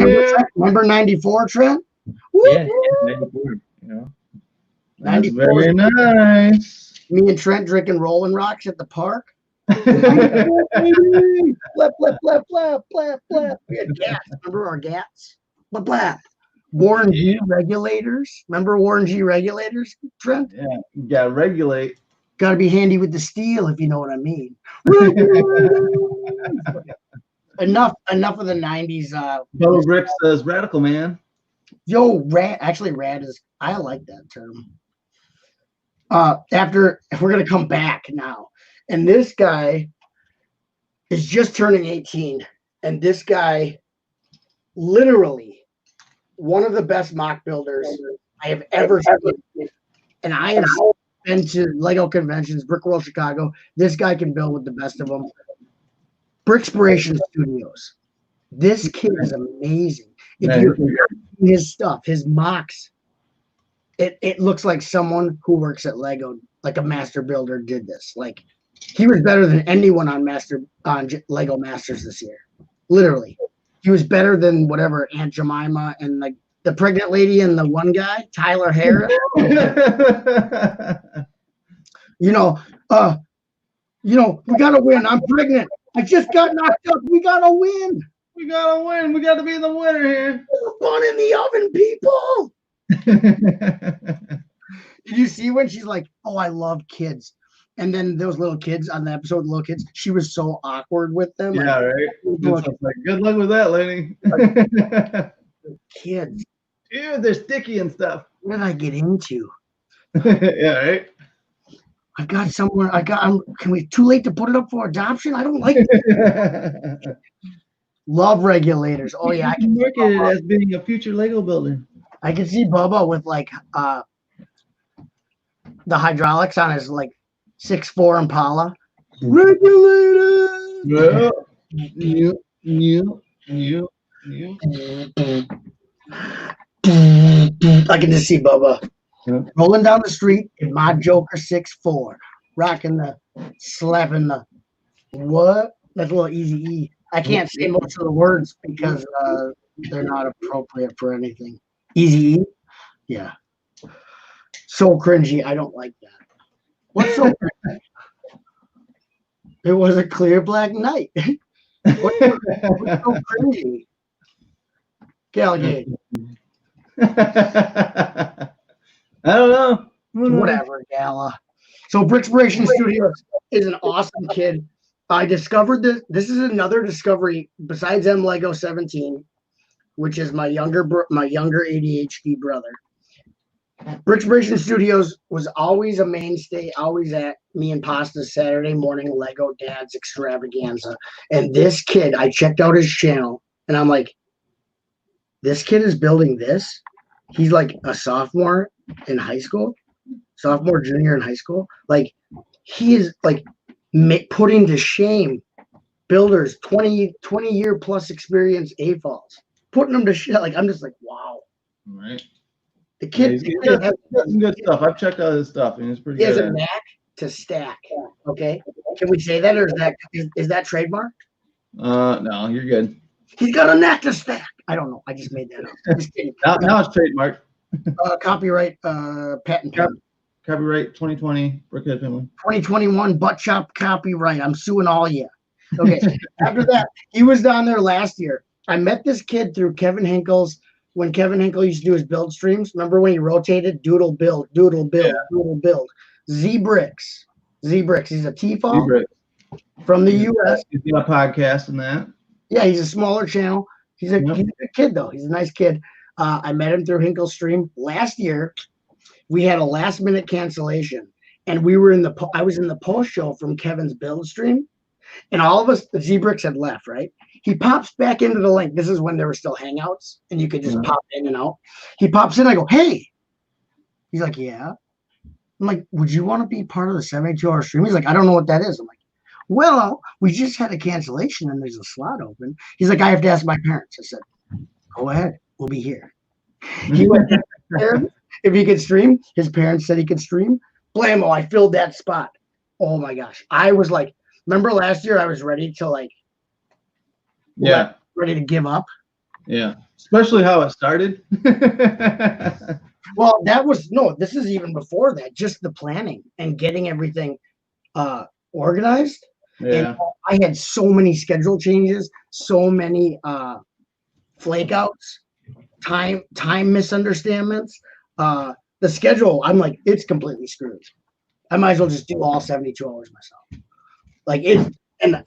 Remember 94, Trent? Yeah, 94, you know. That's 94 very nice. Me and Trent drinking Rolling Rocks at the park. Blap, blap, blap, blap, blap, blap. We had gats. Remember our gats? Blap, blap. Warren G regulators. Remember Warren G regulators, Trent? Yeah, you gotta regulate. Got to be handy with the steel, if you know what I mean. enough of the 90s. Bubba Brick says radical man. Yo, rad. Actually, rad is. I like that term. After we're gonna come back now, and this guy is just turning 18, and this guy, literally, one of the best mock builders I have ever seen. And I have been to Lego conventions, Brick World Chicago. This guy can build with the best of them. Brickspiration Studios. This kid is amazing. If you're his stuff, his mocks, it looks like someone who works at Lego, like a master builder, did this. Like he was better than anyone on Lego Masters this year. Literally, he was better than whatever Aunt Jemima and like the pregnant lady and the one guy, Tyler Harris. We gotta win. I'm pregnant. I just got knocked up. We gotta win. We gotta win. We gotta be the winner here. Fun in the oven, people. Did you see when she's like, "Oh, I love kids," and then those little kids on the episode, little kids, she was so awkward with them. Yeah, right. Good luck with that, lady. Kids, dude, they're sticky and stuff. What did I get into? Yeah, right. I got somewhere. Can we? Too late to put it up for adoption? I don't like it. Love regulators. Oh yeah, I can market it as being a future Lego builder. I can see Bubba with like the hydraulics on his like 6'4" Impala. Regulators. Yeah. I can just see Bubba rolling down the street in my Joker 6'4", rocking slapping the what? That's a little Easy E. I can't say most of the words because they're not appropriate for anything. Easy E? Yeah. So cringy. I don't like that. What's so cringy? It was a clear black night. What's so cringy? Gallagher. I don't know. Whatever, Gala. So Brickspiration Studios is an awesome kid. I discovered this. This is another discovery besides Lego 17, which is my younger ADHD brother. Brickspiration Studios was always a mainstay, always at me and Pasta's Saturday morning Lego Dads extravaganza. And this kid, I checked out his channel, and I'm like, this kid is building this. He's like a sophomore in high school, junior in high school. Like he is like putting to shame builders 20-year plus experience AFOLs, putting them to shit. Like I'm just like, wow. Right. The kid, has some good stuff. I've checked out his stuff, and it's pretty good. He has a knack to stack. Okay, can we say that, or is that trademark? No, you're good. He's got a knack to stack. I don't know. I just made that up. now it's trademark. Copyright, patent. Copyright 2020, Brickhead Family. 2021 butt chop copyright. I'm suing all you. Okay. After that, he was down there last year. I met this kid through Kevin Hinkle's. When Kevin Hinkle used to do his build streams, remember when he rotated? Doodle build, doodle build, doodle build. Z-Bricks. He's a T-Fall from the U.S. He's got a podcast and that. Yeah, he's a smaller channel. He's a good kid, though. He's a nice kid. I met him through Hinkle's stream. Last year, we had a last-minute cancellation, and we were I was in the post-show from Kevin's build stream, and all of us, the Z-Bricks had left, right? He pops back into the link. This is when there were still Hangouts, and you could just pop in and out. He pops in. I go, hey. He's like, yeah. I'm like, would you want to be part of the 72-hour stream? He's like, I don't know what that is. I'm like, well, we just had a cancellation, and there's a slot open. He's like, I have to ask my parents. I said, go ahead. We'll be here. He went there. If he could stream, his parents said he could stream. Blammo, I filled that spot. Oh, my gosh. I was like, remember last year I was ready to like, ready to give up. Yeah, especially how it started. Well, this is even before that, just the planning and getting everything organized. Yeah. And I had so many schedule changes, so many flake outs, time misunderstandings. The schedule, I'm like, it's completely screwed. I might as well just do all 72 hours myself. Like it, and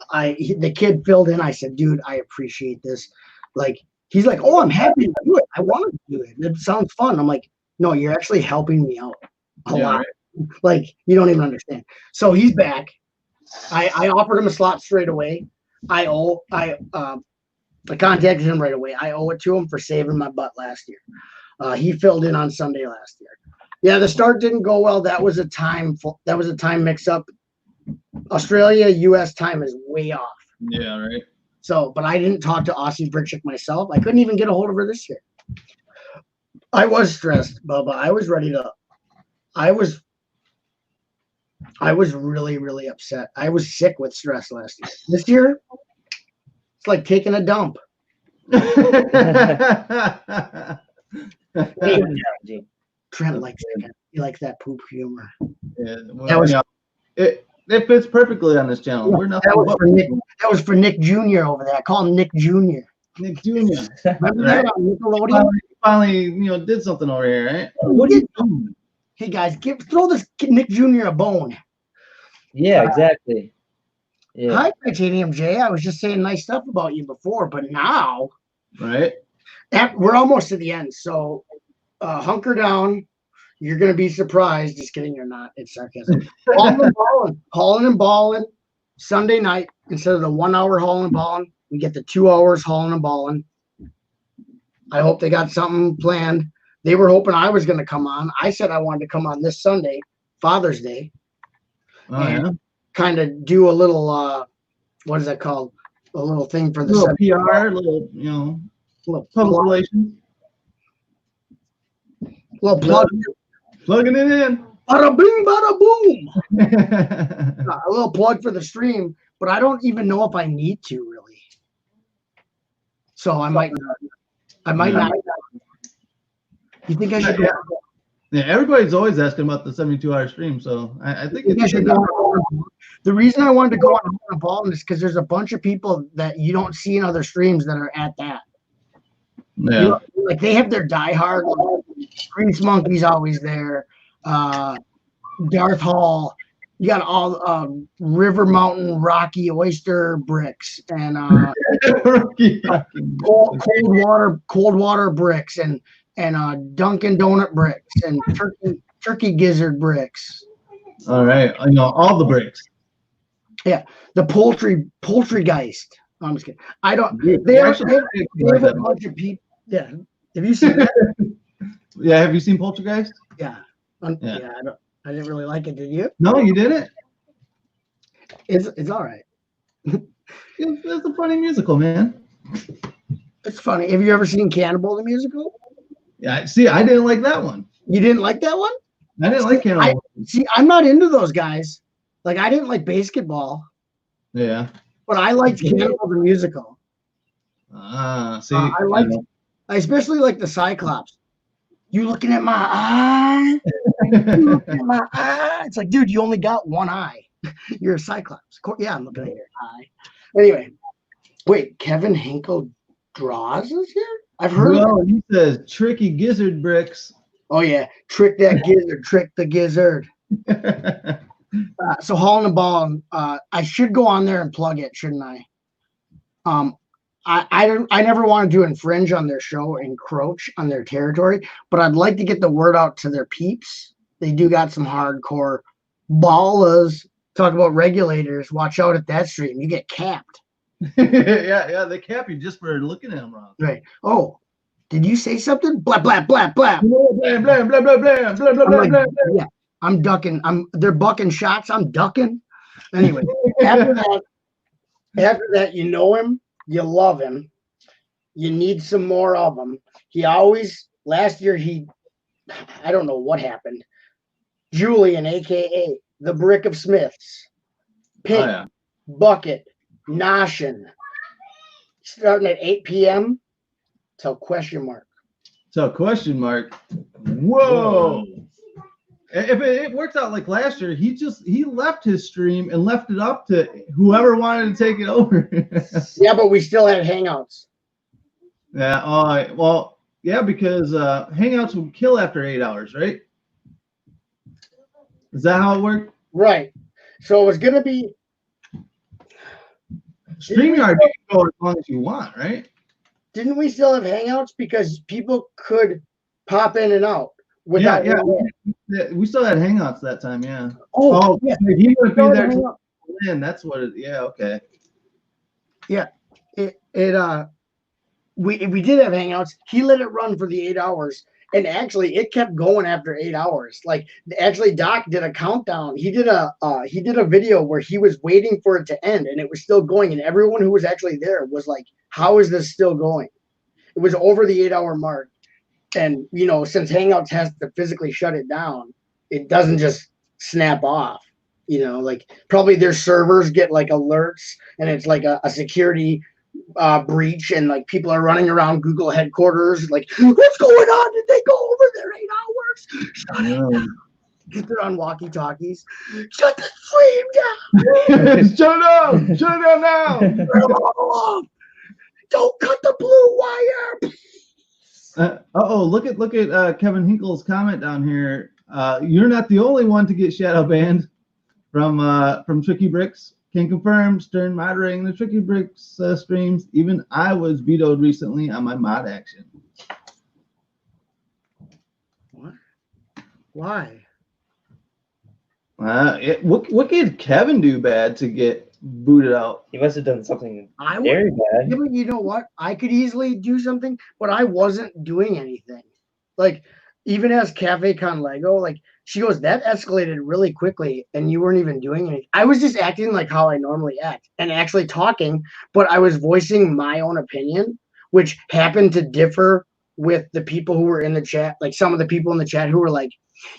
the kid filled in. I said, dude, I appreciate this. Like, he's like, oh, I'm happy to do it. I want to do it. It sounds fun. I'm like, no, you're actually helping me out a lot. Right. Like, you don't even understand. So he's back. I offered him a slot straight away. I contacted him right away. I owe it to him for saving my butt last year. He filled in on Sunday last year. Yeah, the start didn't go well. That was a time mix up. Australia, US time is way off. Yeah, right. So, but I didn't talk to Aussie Brickchick myself. I couldn't even get a hold of her this year. I was stressed, Bubba. I was ready to. I was really, really upset. I was sick with stress last year. This year, it's like taking a dump. Trent likes that. He likes that poop humor. Yeah, well, it fits perfectly on this channel. We're nothing that was for Nick Jr. over there. I call him Nick Jr. Nick Jr. Remember that on Nickelodeon? Finally, did something over here, right? What are you doing? Hey guys, throw this Nick Jr. a bone. Yeah, exactly. Yeah. Hi, Titanium J. I was just saying nice stuff about you before, but now, right? We're almost to the end. So, hunker down. You're gonna be surprised. Just kidding, you're not. It's sarcasm. Hauling and balling. Sunday night, instead of the 1 hour hauling and balling, we get the 2 hours hauling and balling. I hope they got something planned. They were hoping I was gonna come on. I said I wanted to come on this Sunday, Father's Day. Oh, yeah. Kind of do a little what is that called? A little thing for the little PR, little public relations. Little plug. Plugging it in. Bada bing, bada boom. A little plug for the stream, but I don't even know if I need to really. So I might not. You think I should go? Yeah, everybody's always asking about the 72-hour stream, so I think I should go. The reason I wanted to go on the ball is because there's a bunch of people that you don't see in other streams that are at that. Yeah. Like they have their diehard. Grease Monkey's always there. Darth Hall. You got all River Mountain Rocky Oyster bricks and cold water bricks and Dunkin' Donut bricks and turkey gizzard bricks. All right, all the bricks. Yeah, the poultry geist. No, I'm just kidding. I don't. They have a bunch of people. Yeah, have you seen that? Yeah, have you seen Poltergeist? Yeah. I didn't really like it. Did you? No, you didn't. It's all right. It's a funny musical, man. It's funny. Have you ever seen Cannibal the musical? Yeah. See, I didn't like that one. You didn't like that one? I didn't like Cannibal. I'm not into those guys. Like I didn't like basketball. Yeah. But I liked Cannibal the musical. See, I especially like the Cyclops. You looking at my eye? You looking at my eye? It's like, dude, you only got one eye. You're a Cyclops. Yeah, I'm looking at your eye. Anyway, wait, Kevin Hinkle Draws is here? I've heard of it. He says tricky gizzard bricks. Oh, yeah. Trick that gizzard. Trick the gizzard. So hauling the ball, I should go on there and plug it, shouldn't I? I never wanted to infringe on their show, encroach on their territory, but I'd like to get the word out to their peeps. They do got some hardcore ballers. Talk about regulators. Watch out at that stream. You get capped. yeah, they cap you just for looking at them wrong. Right. Oh, did you say something? Blah blah blah blah. Blah blah blah blah blah blah blah blah. Yeah, I'm ducking. They're bucking shots. I'm ducking. Anyway, after that, you know him. You love him. You need some more of him. Last year, I don't know what happened. Julian, a.k.a. the Brick of Smiths. Pink, Bucket, Noshin. Starting at 8 p.m. till ? So question mark. Whoa. If it works out like last year, he left his stream and left it up to whoever wanted to take it over. Yeah, but we still had Hangouts. Yeah. All right. Well, yeah, because Hangouts would kill after 8 hours, right? Is that how it worked? Right. So it was gonna be StreamYard, you can go as long as you want, right? Didn't we still have Hangouts because people could pop in and out without? Yeah. We still had Hangouts that time. Yeah. Oh, yeah. He would be Still had there to Hangout. in. That's what it. Yeah. Okay. We did have Hangouts. He let it run for the 8 hours, and actually it kept going after 8 hours. Like actually, Doc did a countdown. He did a video where he was waiting for it to end, and it was still going. And everyone who was actually there was like, "How is this still going?" It was over the 8 hour mark, and since Hangouts has to physically shut it down, it doesn't just snap off. Like probably their servers get like alerts, and it's like a security breach, and like people are running around Google headquarters like, what's going on? Did they go over there 8 hours? Shut it down. They're on walkie talkies. Shut the stream down. Shut up! Shut it down now! Don't cut the blue wire. Look at Kevin Hinkle's comment down here. You're not the only one to get shadow banned from Tricky Bricks. Can confirm Stern moderating the Tricky Bricks streams. Even I was vetoed recently on my mod action. What? Why? What did Kevin do bad to get booted out? He must have done something very bad. Yeah, but you know what? I could easily do something, but I wasn't doing anything. Like, even as Cafe Con Lego, like, she goes, that escalated really quickly, and you weren't even doing anything. I was just acting like how I normally act and actually talking, but I was voicing my own opinion, which happened to differ with the people who were in the chat. Like, some of the people in the chat who were like,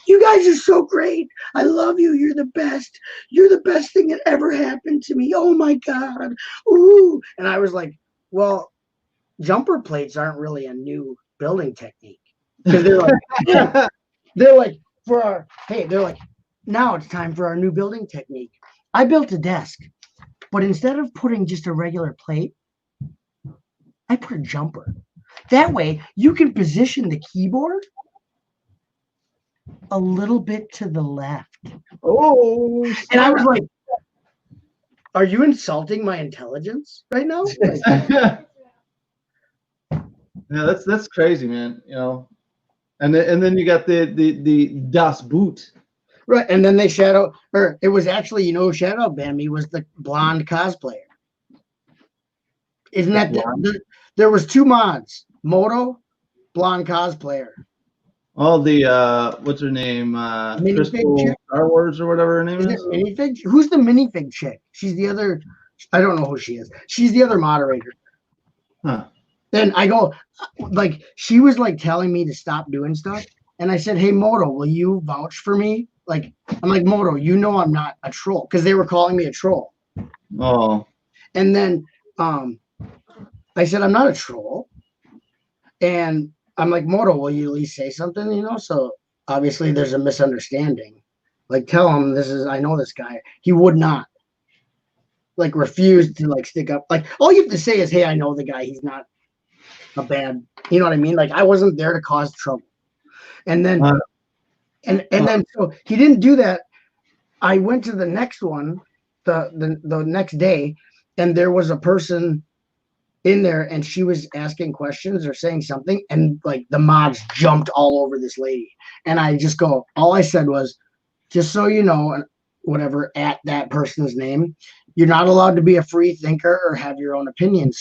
you guys are so great. I love you. You're the best. You're the best thing that ever happened to me. Oh, my God. Ooh. And I was like, well, jumper plates aren't really a new building technique. Because they're like, yeah. They're like, now it's time for our new building technique. I built a desk, but instead of putting just a regular plate, I put a jumper. That way you can position the keyboard a little bit to the left. Oh, and I was like, are you insulting my intelligence right now? Like, yeah, that's crazy, man. And then you got the Das Boot. Right, and then they it was actually, who shadow banned me was the blonde cosplayer. Isn't that there was 2 mods, Moto, blonde cosplayer. Oh, the what's her name? Crystal Star Wars or whatever her name is. Minifig? Who's the minifig chick? She's the other. I don't know who she is. She's the other moderator. Huh. Then I go, like, she was like telling me to stop doing stuff, and I said, "Hey, Moto, will you vouch for me?" Like, I'm like, Moto, I'm not a troll, because they were calling me a troll. Oh. And then I said, I'm not a troll, and I'm like, Moto, will you at least say something? So obviously there's a misunderstanding. Like, tell him I know this guy. He would not. Like, refuse to like stick up. Like, all you have to say is, hey, I know the guy. He's not a bad, you know what I mean? Like, I wasn't there to cause trouble. And then and then so he didn't do that. I went to the next one, the next day, and there was a person in there, and she was asking questions or saying something, and like the mods jumped all over this lady. And I just go, all I said was, just so you know, whatever, at that person's name, you're not allowed to be a free thinker or have your own opinions.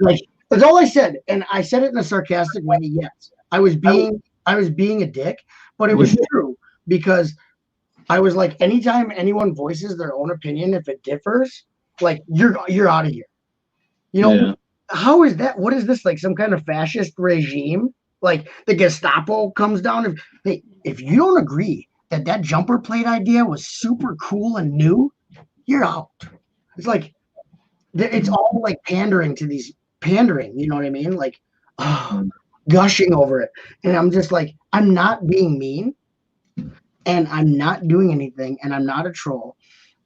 Like, that's all I said. And I said it in a sarcastic way. Yes, I was being a dick, but it was true, because I was like, anytime anyone voices their own opinion, if it differs, like, you're out of here. How is that? What is this, like some kind of fascist regime? Like the Gestapo comes down. If you don't agree that jumper plate idea was super cool and new, you're out. It's like, it's all like pandering to these you know what I mean? Like, gushing over it. And I'm just like, I'm not being mean and I'm not doing anything and I'm not a troll.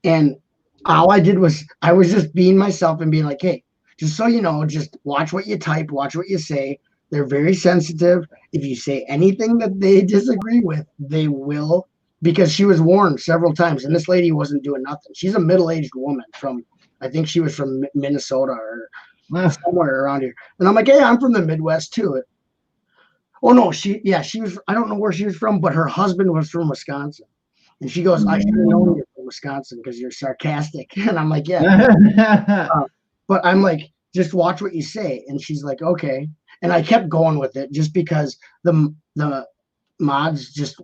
And all I did was I was just being myself and being like, hey, just so you know, just watch what you type, watch what you say. They're very sensitive. If you say anything that they disagree with, they will, because she was warned several times. And this lady wasn't doing nothing. She's a middle-aged woman from, I think she was from Minnesota or somewhere around here. And I'm like, hey, I'm from the Midwest too. Oh no, she was, I don't know where she was from, but her husband was from Wisconsin. And she goes, I should have known you're from Wisconsin because you're sarcastic. And I'm like, yeah. But I'm like, just watch what you say. And she's like, okay. And I kept going with it just because the mods just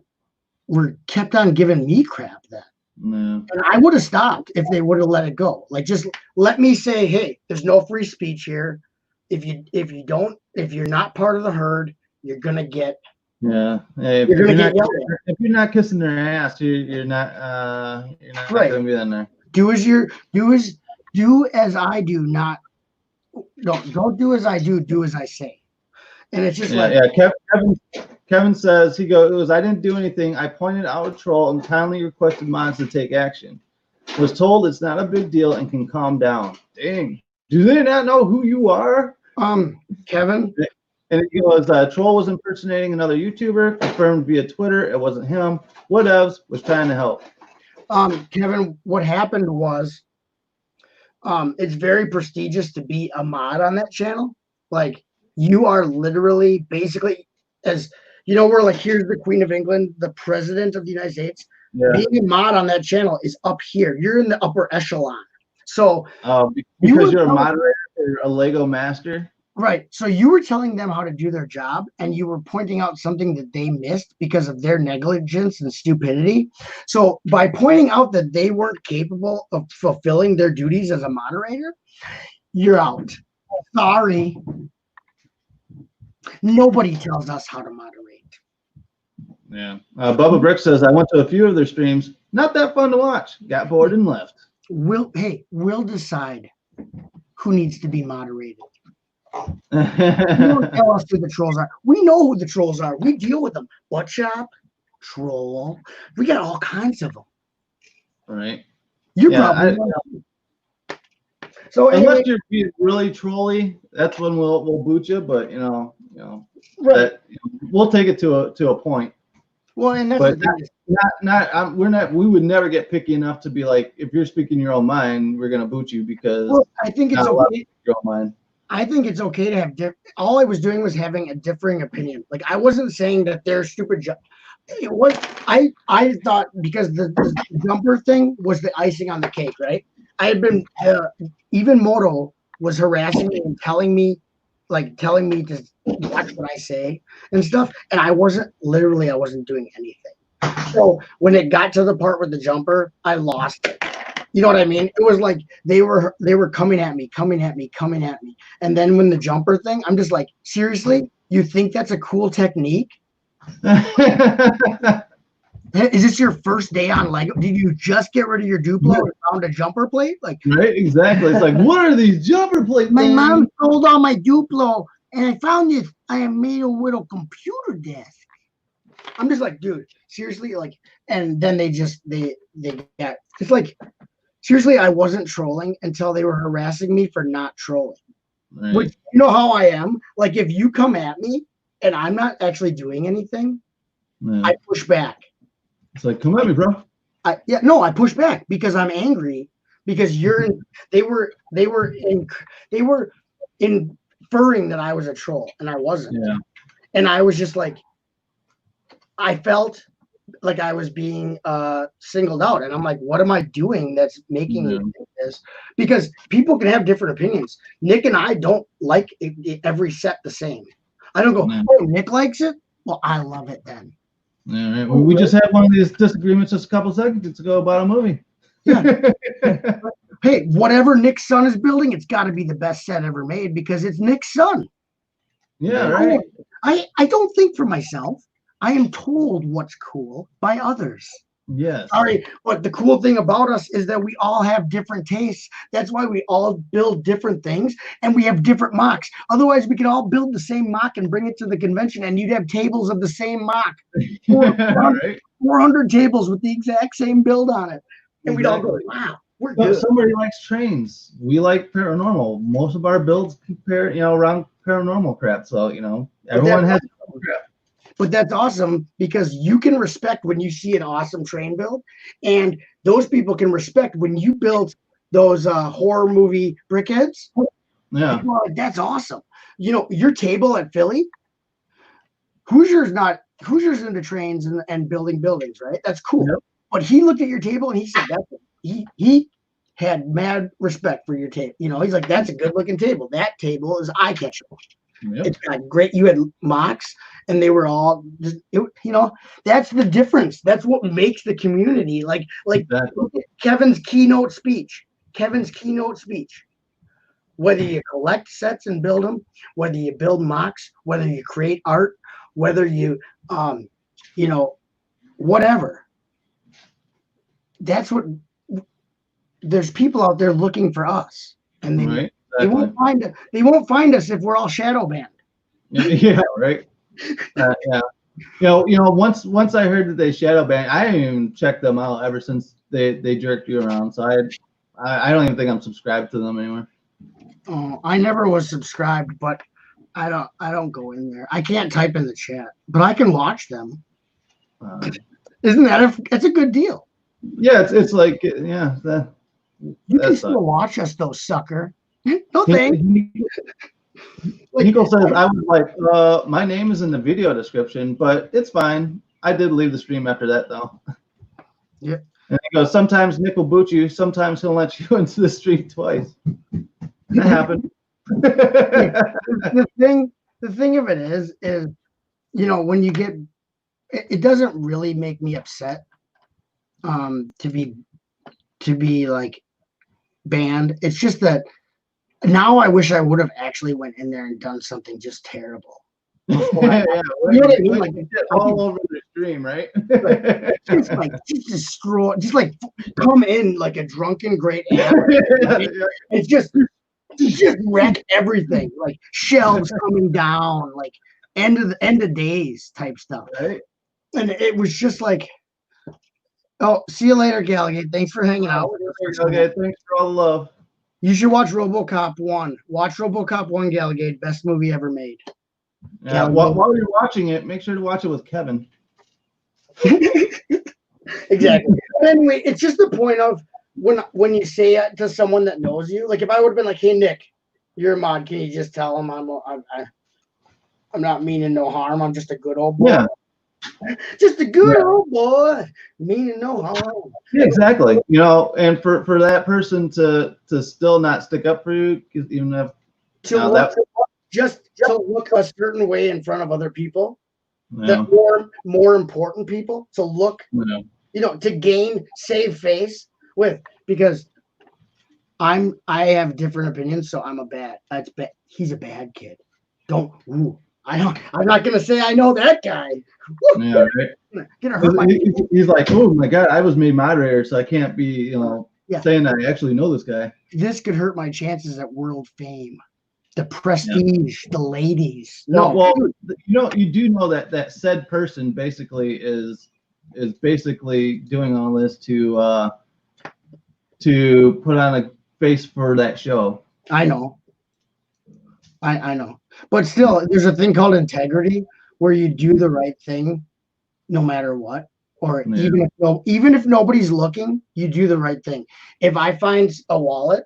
were kept on giving me crap then. And I would have stopped if they would have let it go. Like, just let me say, hey, there's no free speech here. If you're not part of the herd, you're gonna get if you're not kissing their ass, you're not right. gonna be in there. Do as I do, not don't do as I do as I say. And it's just Kevin says, he goes, I didn't do anything. I pointed out a troll and kindly requested mods to take action. Was told it's not a big deal and can calm down. Dang. Do they not know who you are? Kevin. And he goes, troll was impersonating another YouTuber, confirmed via Twitter. It wasn't him. Whatevs, was trying to help. Kevin, what happened was, it's very prestigious to be a mod on that channel. Like, you are literally basically, as you know, we're like, here's the Queen of England, the President of the United States. Yeah. Being a mod on that channel is up here. You're in the upper echelon. So because you're a moderator or a Lego master. Right. So you were telling them how to do their job and you were pointing out something that they missed because of their negligence and stupidity. So by pointing out that they weren't capable of fulfilling their duties as a moderator, you're out. Sorry. Nobody tells us how to moderate. Yeah. Bubba Brick says, I went to a few of their streams. Not that fun to watch. Got bored and left. We'll decide who needs to be moderated. You don't tell us who the trolls are. We know who the trolls are. We deal with them. Butt shop, troll. We got all kinds of them. Right. You're probably so unless you're being really trolly, that's when we'll boot you. But right. We'll take it to a point. Well, and that's we would never get picky enough to be like, if you're speaking your own mind, we're gonna boot you because I think it's okay. Your own mind. I think it's okay to have all I was doing was having a differing opinion. Like, I wasn't saying that they're stupid. It was I thought because the jumper thing was the icing on the cake, right? I had been even Moto was harassing me and telling me to watch what I say and stuff, and I wasn't doing anything. So when it got to the part with the jumper, I lost it. You know what I mean? It was like they were coming at me. And then when the jumper thing, I'm just like, seriously? You think that's a cool technique? Is this your first day on Lego? Did you just get rid of your Duplo and found a jumper plate? Like, right, exactly. It's like, what are these jumper plates? My mom sold all my Duplo and I found this. I have made a little computer desk. I'm just like, dude, seriously, like, and then they got, it's like, seriously, I wasn't trolling until they were harassing me for not trolling. Right. Which, you know how I am? Like, if you come at me and I'm not actually doing anything, I push back. It's like, come at me, bro. I push back because I'm angry because they were inferring that I was a troll and I wasn't. Yeah. And I was just like, I felt like I was being singled out, and I'm like, what am I doing that's making me think this? Because people can have different opinions. Nick and I don't like every set the same. I don't go, oh, Nick likes it? Well, I love it then. All right. Well, we just had one of these disagreements just a couple seconds ago about a movie. Yeah. Hey, whatever Nick's son is building, it's got to be the best set ever made because it's Nick's son. Yeah, right. I don't think for myself. I am told what's cool by others. Yes. Sorry, but the cool thing about us is that we all have different tastes. That's why we all build different things and we have different mocks. Otherwise, we could all build the same mock and bring it to the convention and you'd have tables of the same mock. 400, Right. 400 tables with the exact same build on it. And we'd all go, Exactly. wow, we're But good. somebody likes trains. We like paranormal. Most of our builds compare, around paranormal crap. So, everyone has crap. But that's awesome because you can respect when you see an awesome train build, and those people can respect when you build those horror movie brickheads. Yeah. People are like, that's awesome. Your table at Philly, Hoosiers into trains and building buildings, right? That's cool. Yep. But he looked at your table and he said he had mad respect for your table. He's like, that's a good looking table. That table is eye catching. Yep. It's got great. You had mocks, and they were all just, that's the difference. That's what makes the community like. Exactly. Look at Kevin's keynote speech. Whether you collect sets and build them, whether you build mocks, whether you create art, whether you, whatever. That's what. There's people out there looking for us, and they. Right. They Exactly. won't find us if we're all shadow banned. Yeah, right. Yeah. Once I heard that they shadow banned, I didn't even check them out ever since they jerked you around. So I don't even think I'm subscribed to them anymore. Oh, I never was subscribed, but I don't go in there. I can't type in the chat, but I can watch them. Isn't that it's a good deal? Yeah, it's like that. You can still watch us though, sucker. No thanks. Nico says, I was like, my name is in the video description, but it's fine. I did leave the stream after that, though. Yeah. And he goes, sometimes Nick will boot you, sometimes he'll let you into the stream twice. That happened. The thing of it is, when you get, it doesn't really make me upset to be like banned. It's just that now I wish I would have actually went in there and done something just terrible. Yeah, you know what I mean? Like, all over the stream, right? just like just destroy, just like come in like a drunken great aunt. It's just wreck everything, like shelves coming down, like end of days type stuff. Right. And it was just like, oh, see you later, Gallagher. Thanks for hanging out. Okay, thanks for all the love. You should watch RoboCop 1. Watch RoboCop 1, Gallagher. Best movie ever made. Yeah, while you're watching it, make sure to watch it with Kevin. Exactly. But anyway, it's just the point of when you say it to someone that knows you. Like if I would have been like, "Hey Nick, you're a mod. Can you just tell him I'm not meaning no harm. I'm just a good old boy." Yeah. Just a good old boy, meaning no harm. Yeah, exactly. And for that person to still not stick up for you, even if to look a certain way in front of other people, that more important people, to look, to gain save face with, because I have different opinions, so he's a bad kid. I'm not gonna say I know that guy. Yeah, right. Gonna hurt my he's like, oh my god, I was made moderator, so I can't be, saying I actually know this guy. This could hurt my chances at world fame, the prestige, the ladies. Well, you do know that said person basically is basically doing all this to put on a face for that show. I know. I know. But still, there's a thing called integrity where you do the right thing no matter what. Or even if nobody's looking, you do the right thing. If I find a wallet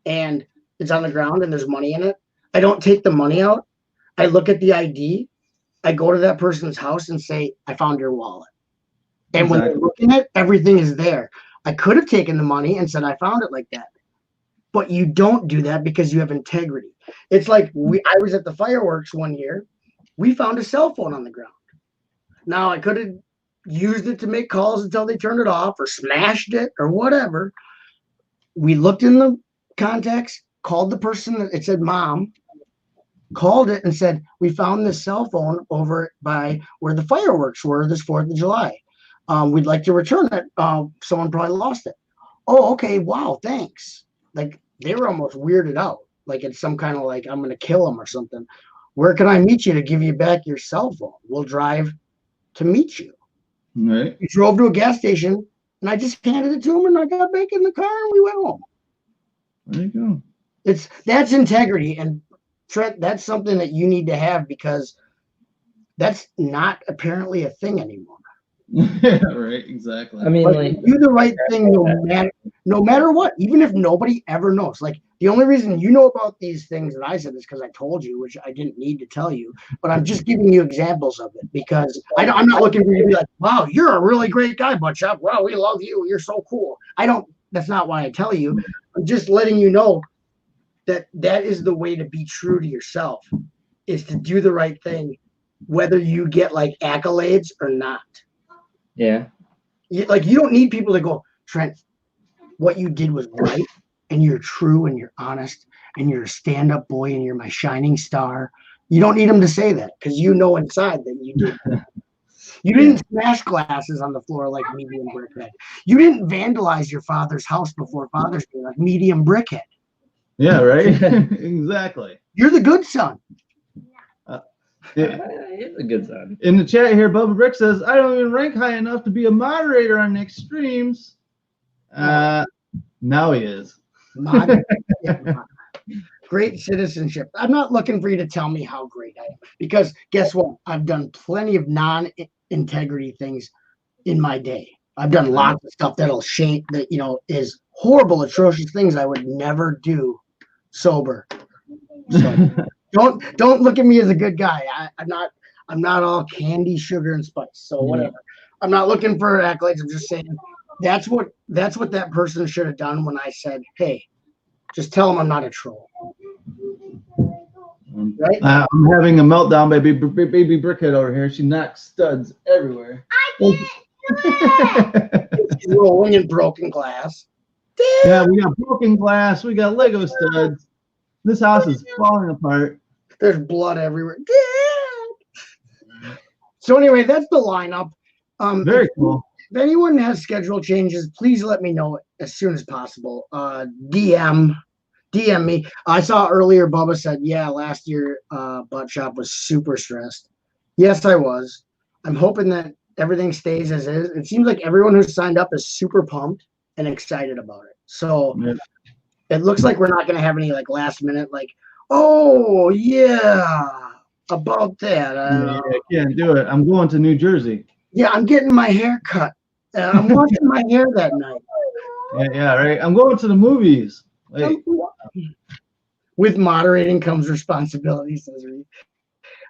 and it's on the ground and there's money in it, I don't take the money out. I look at the ID. I go to that person's house and say, I found your wallet. And when they're looking at it, everything is there. I could have taken the money and said, I found it like that. But you don't do that because you have integrity. It's like I was at the fireworks one year. We found a cell phone on the ground. Now, I could have used it to make calls until they turned it off or smashed it or whatever. We looked in the contacts, called the person that it said mom, called it and said, we found this cell phone over by where the fireworks were this 4th of July. We'd like to return it. Someone probably lost it. Oh, okay. Wow, thanks. Like they were almost weirded out. Like it's some kind of like I'm gonna kill them or something. Where can I meet you to give you back your cell phone? We'll drive to meet you. Right. We drove to a gas station and I just handed it to him and I got back in the car and we went home. There you go. That's integrity. And Trent, that's something that you need to have because that's not apparently a thing anymore. Yeah, right, exactly. I mean, like do the right thing no matter what, even if nobody ever knows. Like the only reason you know about these things that I said is because I told you, which I didn't need to tell you, but I'm just giving you examples of it because I'm not looking for you to be like, wow, you're a really great guy, Buttshop. Wow, we love you. You're so cool. That's not why I tell you. I'm just letting you know that is the way to be true to yourself, is to do the right thing, whether you get like accolades or not. yeah. You don't need people to go, Trent, what you did was right, and you're true, and you're honest, and you're a stand-up boy, and you're my shining star. You don't need them to say that because you know inside that you did. You didn't smash glasses on the floor like medium brickhead. You didn't vandalize your father's house before Father's Day like medium brickhead. Yeah, right. Exactly. You're the good son. It's a good son. In the chat here, Bubba Brick says, I don't even rank high enough to be a moderator on next streams. Now he is. Great citizenship. I'm not looking for you to tell me how great I am because guess what? I've done plenty of non-integrity things in my day. I've done lots of stuff that'll shape that, is horrible, atrocious things I would never do sober. So don't look at me as a good guy. I'm not all candy, sugar, and spice. So whatever. I'm not looking for accolades. I'm just saying that's what that person should have done when I said, hey, just tell them I'm not a troll. Right? I'm having a meltdown, baby Brickhead over here. She knocks studs everywhere. She's rolling in broken glass. Yeah, we got broken glass. We got Lego studs. This house is falling apart. There's blood everywhere. So anyway, that's the lineup. Very cool. If anyone has schedule changes, please let me know as soon as possible. DM me. I saw earlier Bubba said, yeah, last year Buttshop was super stressed. Yes, I was. I'm hoping that everything stays as is. It seems like everyone who signed up is super pumped and excited about it. So it looks like we're not going to have any like last minute like, oh yeah, about that. I can't do it. I'm going to New Jersey. Yeah, I'm getting my hair cut. I'm washing my hair that night. Yeah, right. I'm going to the movies. Wait. With moderating comes responsibility, says Reed.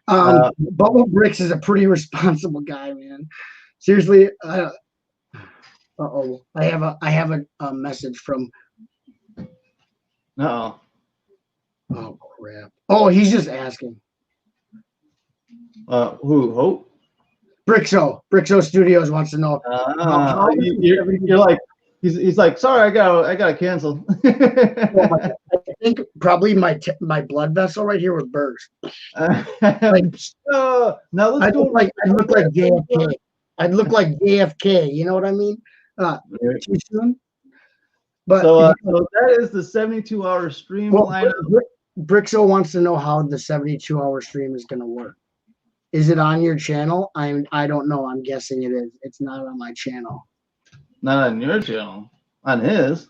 Bubba Bricks is a pretty responsible guy, man. Seriously. I have a message from. Oh crap! Oh, he's just asking. Who? Hope? Brixo Studios wants to know. You're like, he's like, sorry, I gotta cancel. I think probably my blood vessel right here would burst. Now let's I'd look like JFK. I'd look like JFK. You know what I mean? Too soon. But so that is the 72-hour stream lineup. Brixo wants to know how the 72-hour stream is going to work. Is it on your channel? I don't know. I'm guessing it is. It's not on my channel. Not on your channel. On his.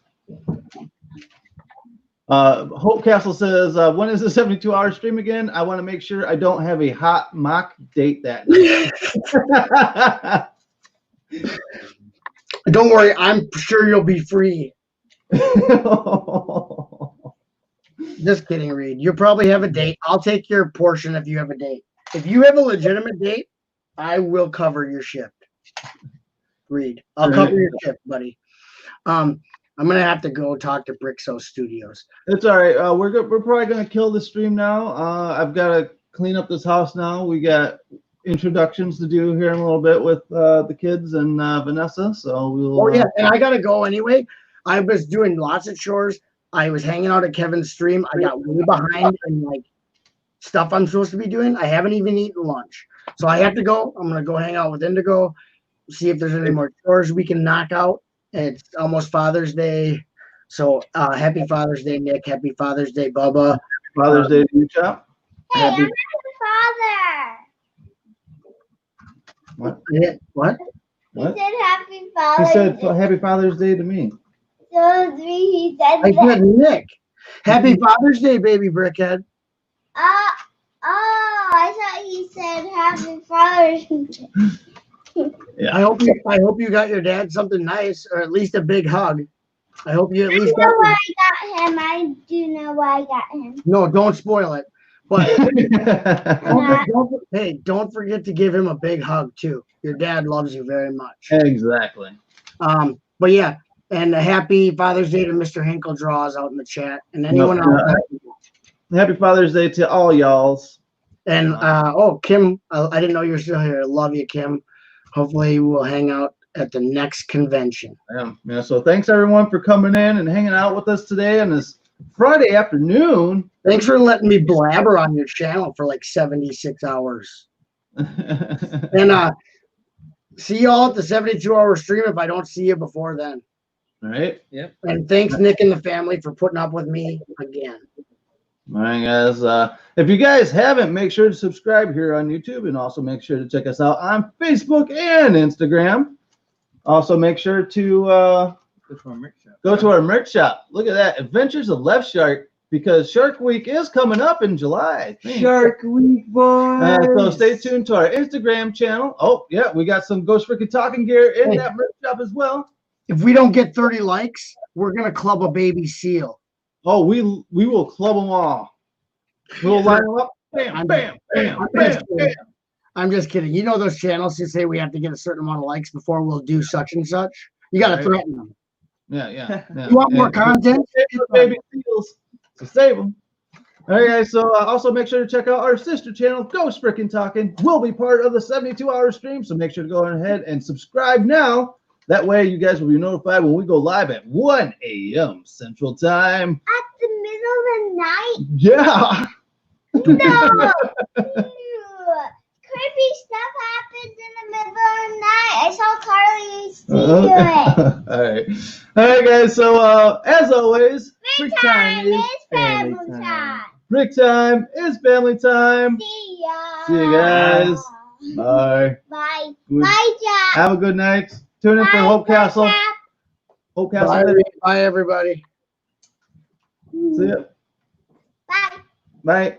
Hope Castle says, when is the 72-hour stream again? I want to make sure I don't have a hot mock date that night. Don't worry. I'm sure you'll be free. Just kidding, Reed. You'll probably have a date. I'll take your portion if you have a date. If you have a legitimate date, I will cover your shift. Reed, I'll cover your shift, buddy. I'm gonna have to go talk to Brixo Studios. It's all right. We're probably gonna kill the stream now. I've got to clean up this house now. We got introductions to do here in a little bit with the kids and Vanessa. So we'll. Oh yeah, and I gotta go anyway. I was doing lots of chores. I was hanging out at Kevin's stream. I got way behind and like stuff I'm supposed to be doing. I haven't even eaten lunch, so I have to go. I'm gonna go hang out with Indigo. see if there's any more chores we can knock out. It's almost Father's Day. So happy Father's Day, Nick. Happy Father's Day, Bubba. Father's Day to you, Chop. Hey, Happy- I'm not What? Yeah, what? the What? father. He said happy He Father's said Day. Happy Father's Day to me. So he said I that. said Nick. Happy Father's Day, baby brickhead. I thought he said happy Father's Day. Yeah. I hope you got your dad something nice, or at least a big hug. I hope you at I least know got. why I got him. I do know why I got him. No, don't spoil it. But Not- don't forget to give him a big hug too. Your dad loves you very much. Exactly. But yeah, and a happy Father's Day to Mr. Hinkle Draws out in the chat, and anyone Nope. else. Happy Father's Day to all y'alls. And Kim, I didn't know you were still here. Love you, Kim. Hopefully, we'll hang out at the next convention. Yeah. So thanks everyone for coming in and hanging out with us today on this Friday afternoon. Thanks for letting me blabber on your channel for like 76 hours. And see y'all at the 72-hour stream if I don't see you before then. All right. Yep. And thanks, Nick and the family, for putting up with me again. All right, guys. If you guys haven't, make sure to subscribe here on YouTube, and also make sure to check us out on Facebook and Instagram. Also, make sure to go to our merch shop. Look at that, Adventures of Left Shark, because Shark Week is coming up in July. I think. Shark Week, boys. So stay tuned to our Instagram channel. Oh yeah, we got some Ghost Freaking Talking gear in that merch shop as well. If we don't get 30 likes, we're gonna club a baby seal. Oh, we will club them all. We'll line them up. Bam, bam, bam, bam, bam. I'm just kidding. You know those channels who say we have to get a certain amount of likes before we'll do such and such? You got to Right. threaten them. Yeah. You want more content? Baby seals, so save them. All right, guys. So also make sure to check out our sister channel, Ghost Freaking Talking. Will be part of the 72-hour stream, so make sure to go ahead and subscribe now. That way, you guys will be notified when we go live at 1 a.m. Central Time. At the middle of the night? Yeah. No! Creepy stuff happens in the middle of the night. I saw Carly do it. All right, guys. So as always, Free time time is is family family time. time. break time is family time. See ya. See you guys. Bye. Bye. Good- Bye, Jack. Have a good night. Tune in for Bye, Hope Castle. Jack. Hope Castle. Bye, bye, everybody. See ya. Bye. Bye.